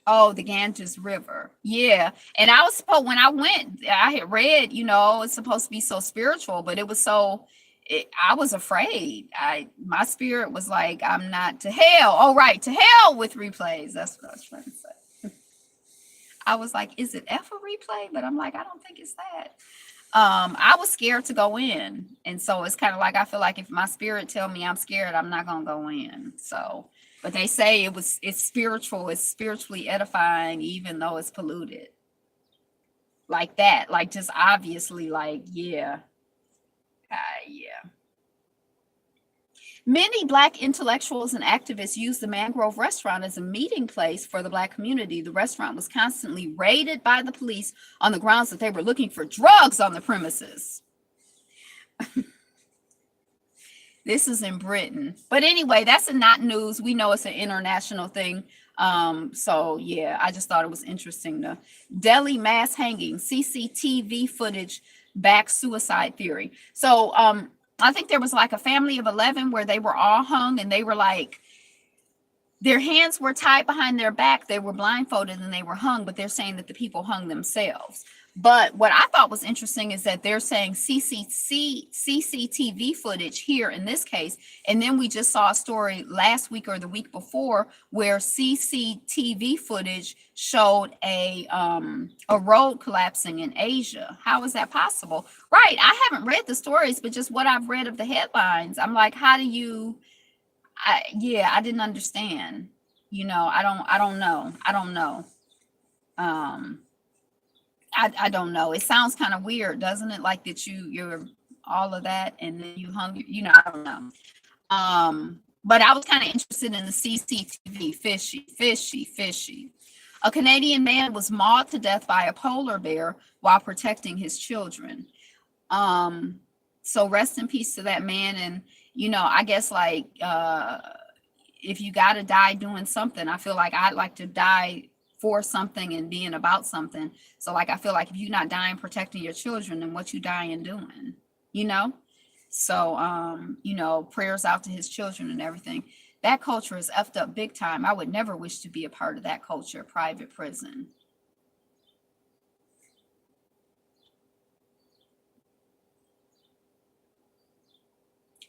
Oh, the Ganges River. Yeah. And I was supposed, when I went, I had read, it's supposed to be so spiritual, but it was so, I was afraid. My spirit was like, I'm not to hell. Oh, right. To hell with replays. That's what I was trying to say. I was like, is it F a replay? But I'm like, I don't think it's that. I was scared to go in. And so it's kind of like, I feel like if my spirit tell me I'm scared, I'm not going to go in. So, but they say it's spiritual. It's spiritually edifying, even though it's polluted. Like that, like just obviously yeah. Yeah. Many Black intellectuals and activists use the Mangrove restaurant as a meeting place for the Black community. The restaurant was constantly raided by the police on the grounds that they were looking for drugs on the premises. This is in Britain. But anyway, that's not news. We know it's an international thing. So yeah, I just thought it was interesting. The Delhi mass hanging, CCTV footage backs suicide theory. So I think there was like a family of 11 where they were all hung and they were like, their hands were tied behind their back. They were blindfolded and they were hung, but they're saying that the people hung themselves. But what I thought was interesting is that they're saying CCTV footage here in this case. And then we just saw a story last week or the week before where CCTV footage showed a road collapsing in Asia. How is that possible? Right. I haven't read the stories, but just what I've read of the headlines, I'm like, how do you, I didn't understand. I don't know. I don't know. It sounds kind of weird, doesn't it? Like that you're all of that and then you hung, I don't know. But I was kind of interested in the CCTV. Fishy. A Canadian man was mauled to death by a polar bear while protecting his children. So rest in peace to that man. And, I guess if you got to die doing something, I feel like I'd like to die for something and being about something. So like I feel like if you're not dying protecting your children, then what you dying doing, you know? So prayers out to his children and everything. That culture is effed up big time. I would never wish to be a part of that culture, private prison.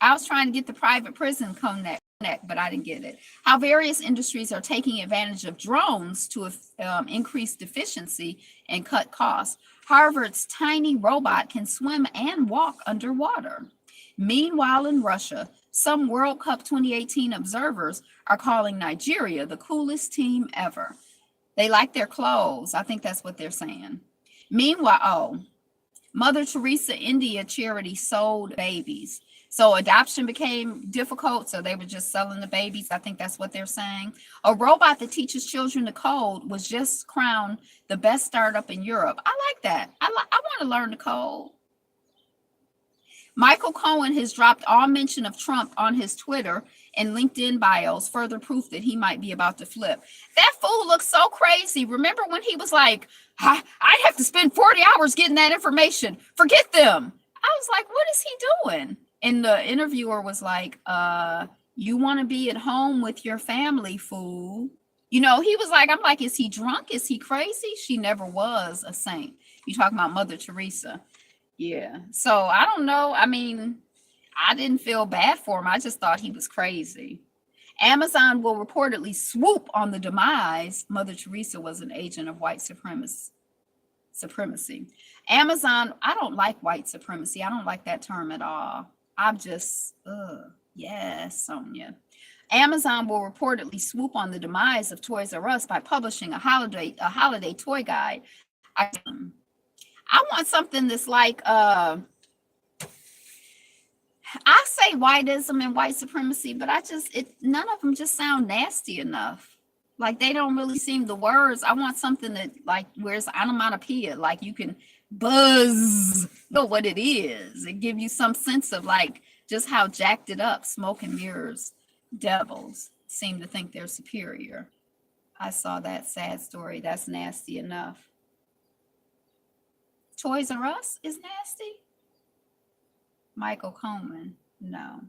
I was trying to get the private prison connect, but I didn't get it. How various industries are taking advantage of drones to increase efficiency and cut costs. Harvard's tiny robot can swim and walk underwater. Meanwhile, in Russia, some World Cup 2018 observers are calling Nigeria the coolest team ever. They like their clothes. I think that's what they're saying. Meanwhile, Mother Teresa India charity sold babies. So adoption became difficult, so they were just selling the babies. I think that's what they're saying. A robot that teaches children to code was just crowned the best startup in Europe. I like that. I want to learn to code. Michael Cohen has dropped all mention of Trump on his Twitter and LinkedIn bios, further proof that he might be about to flip. That fool looks so crazy. Remember when he was like, I'd have to spend 40 hours getting that information. Forget them. I was like, what is he doing? And the interviewer was like, you want to be at home with your family, fool. You know, he was like, I'm like, is he drunk? Is he crazy? She never was a saint. You talking about Mother Teresa. Yeah. So I don't know. I mean, I didn't feel bad for him. I just thought he was crazy. Amazon will reportedly swoop on the demise. Mother Teresa was an agent of white supremacy. Amazon, I don't like white supremacy. I don't like that term at all. I'm just, yes, Sonia. Amazon will reportedly swoop on the demise of Toys R Us by publishing a holiday toy guide. I want something that's like, I say whiteism and white supremacy, but none of them just sound nasty enough. Like they don't really seem the words. I want something that like where's onomatopoeia, like you can buzz, know what it is, and give you some sense of like just how jacked it up smoke and mirrors devils seem to think they're superior. I saw that sad story. That's nasty enough. Toys R Us is nasty. Michael Coleman, no.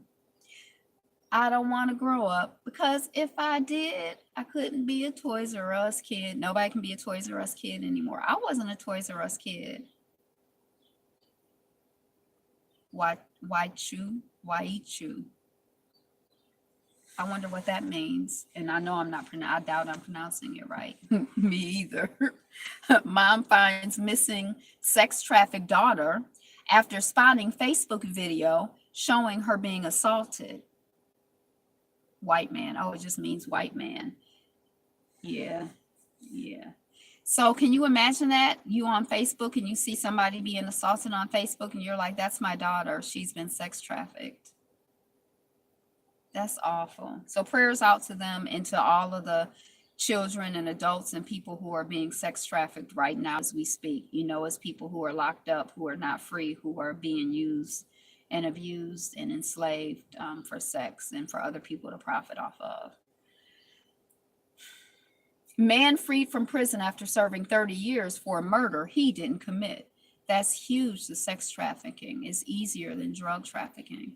I don't want to grow up because if I did, I couldn't be a Toys R Us kid. Nobody can be a Toys R Us kid anymore. I wasn't a Toys R Us kid. Waichu. I wonder what that means. And I know I doubt I'm pronouncing it right. Me either. Mom finds missing sex trafficked daughter after spotting Facebook video showing her being assaulted. White man. Oh, it just means white man. Yeah. So can you imagine that? You on Facebook and you see somebody being assaulted on Facebook and you're like, that's my daughter. She's been sex trafficked. That's awful. So prayers out to them and to all of the children and adults and people who are being sex trafficked right now as we speak. You know, as people who are locked up, who are not free, who are being used and abused and enslaved for sex and for other people to profit off of. Man freed from prison after serving 30 years for a murder he didn't commit. That's huge. The sex trafficking is easier than drug trafficking.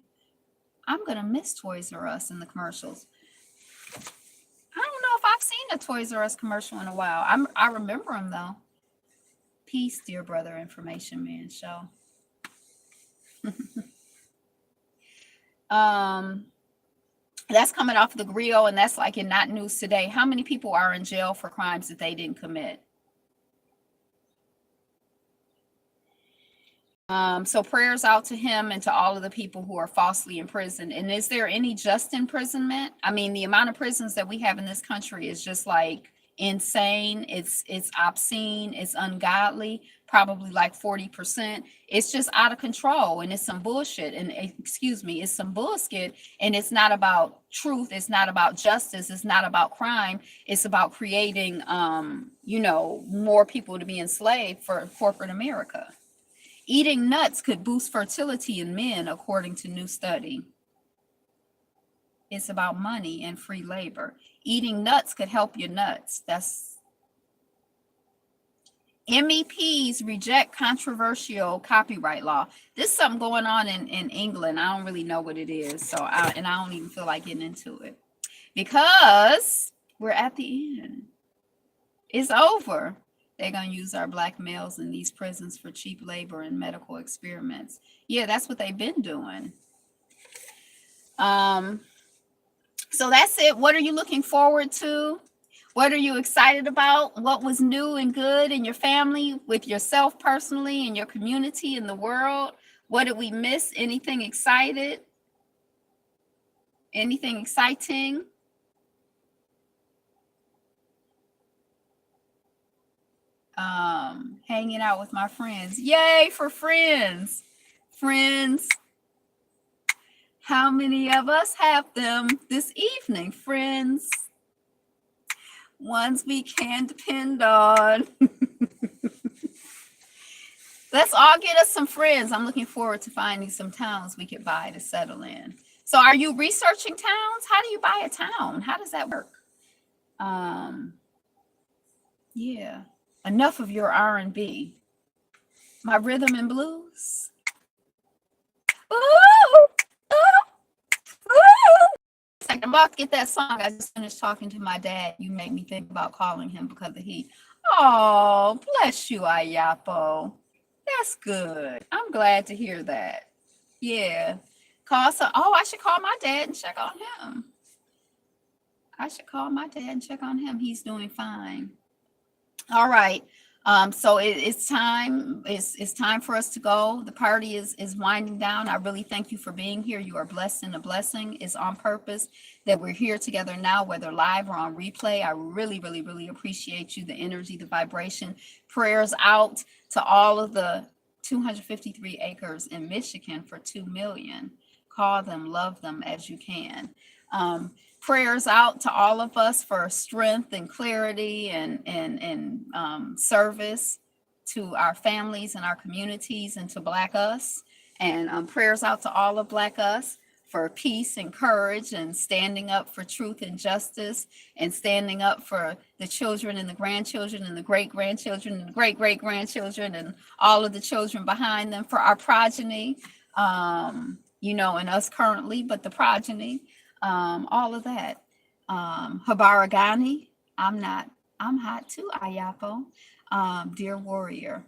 I'm going to miss Toys R Us in the commercials. I don't know if I've seen a Toys R Us commercial in a while. I remember them though. Peace, dear brother, Information Man show. That's coming off of the Grio, and that's like in Not News Today. How many people are in jail for crimes that they didn't commit? So prayers out to him and to all of the people who are falsely imprisoned. And is there any just imprisonment? I mean, the amount of prisons that we have in this country is just like insane. It's obscene. It's ungodly. Probably like 40%. It's just out of control, and it's some bullshit. And it's some bullshit. And it's not about truth. It's not about justice. It's not about crime. It's about creating, more people to be enslaved for corporate America. Eating nuts could boost fertility in men, according to new study. It's about money and free labor. Eating nuts could help your nuts. MEPs reject controversial copyright law. This is something going on in England. I don't really know what it is. I don't even feel like getting into it because we're at the end. It's over. They're going to use our black males in these prisons for cheap labor and medical experiments. Yeah, that's what they've been doing. So that's it. What are you looking forward to? What are you excited about? What was new and good in your family, with yourself personally, in your community, in the world? What did we miss? Anything excited? Anything exciting? Hanging out with my friends. Yay for friends. Friends. How many of us have them this evening? Friends. Ones we can depend on. Let's all get us some friends. I'm looking forward to finding some towns we could buy to settle in. So are you researching towns? How do you buy a town? How does that work? Yeah. Enough of your R&B. My rhythm and blues. Ooh, ooh, ooh. I'm about to get that song. I just finished talking to my dad. You made me think about calling him because of heat. Oh, bless you, Ayapo. That's good. I'm glad to hear that. Yeah. I should call my dad and check on him. He's doing fine. All right. So it's time. It's time for us to go. The party is winding down. I really thank you for being here. You are blessed, and a blessing is on purpose that we're here together now, whether live or on replay. I really, really, really appreciate you, the energy, the vibration. Prayers out to all of the 253 acres in Michigan for 2 million. Call them, love them as you can. Prayers out to all of us for strength and clarity and service to our families and our communities and to Black us. And prayers out to all of Black us for peace and courage and standing up for truth and justice and standing up for the children and the grandchildren and the great-grandchildren and the great-great-grandchildren and all of the children behind them, for our progeny, and us currently, but the progeny. All of that. Habaragani, I'm hot too, Ayapo, dear warrior.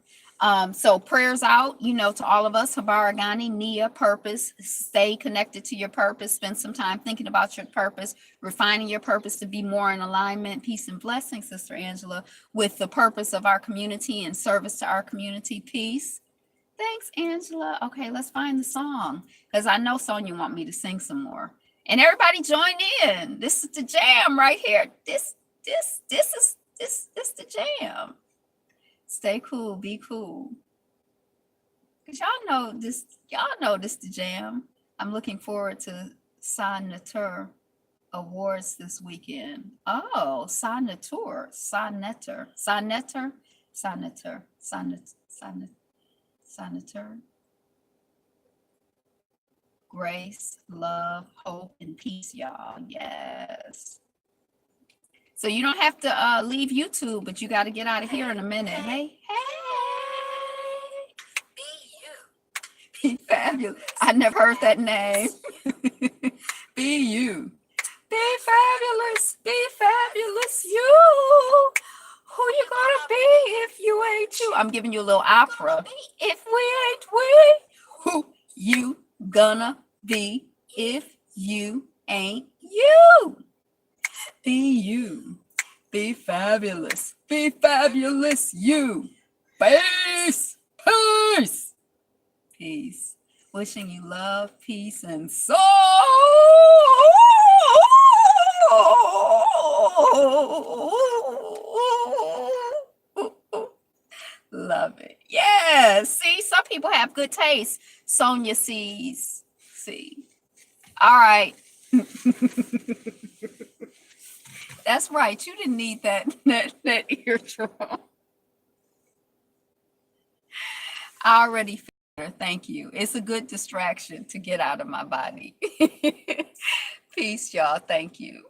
So prayers out, to all of us. Habaragani, Nia, purpose. Stay connected to your purpose. Spend some time thinking about your purpose, refining your purpose to be more in alignment. Peace and blessings, Sister Angela, with the purpose of our community and service to our community. Peace. Thanks, Angela. Okay, let's find the song, because I know Sonia want me to sing some more. And everybody join in. This is the jam right here. This is the jam. Stay cool, be cool. Cause y'all know this the jam. I'm looking forward to Signature Awards this weekend. Oh, Signature. Grace, love, hope, and peace, y'all. Yes. So you don't have to leave YouTube, but you got to get out of here in a minute. Hey, be you. Be fabulous. I never heard that name. Be you. Be fabulous. Be fabulous. You. Who you gonna be if you ain't you? I'm giving you a little opera. If we ain't we, who you gonna be if you ain't you? Be you. Be fabulous. Be fabulous you. Peace. Peace. Peace. Wishing you love, peace, and soul. Love it. Yeah. See, some people have good taste. Sonia sees. See. All right. That's right. You didn't need that eardrum. I already figured. Thank you. It's a good distraction to get out of my body. Peace, y'all. Thank you.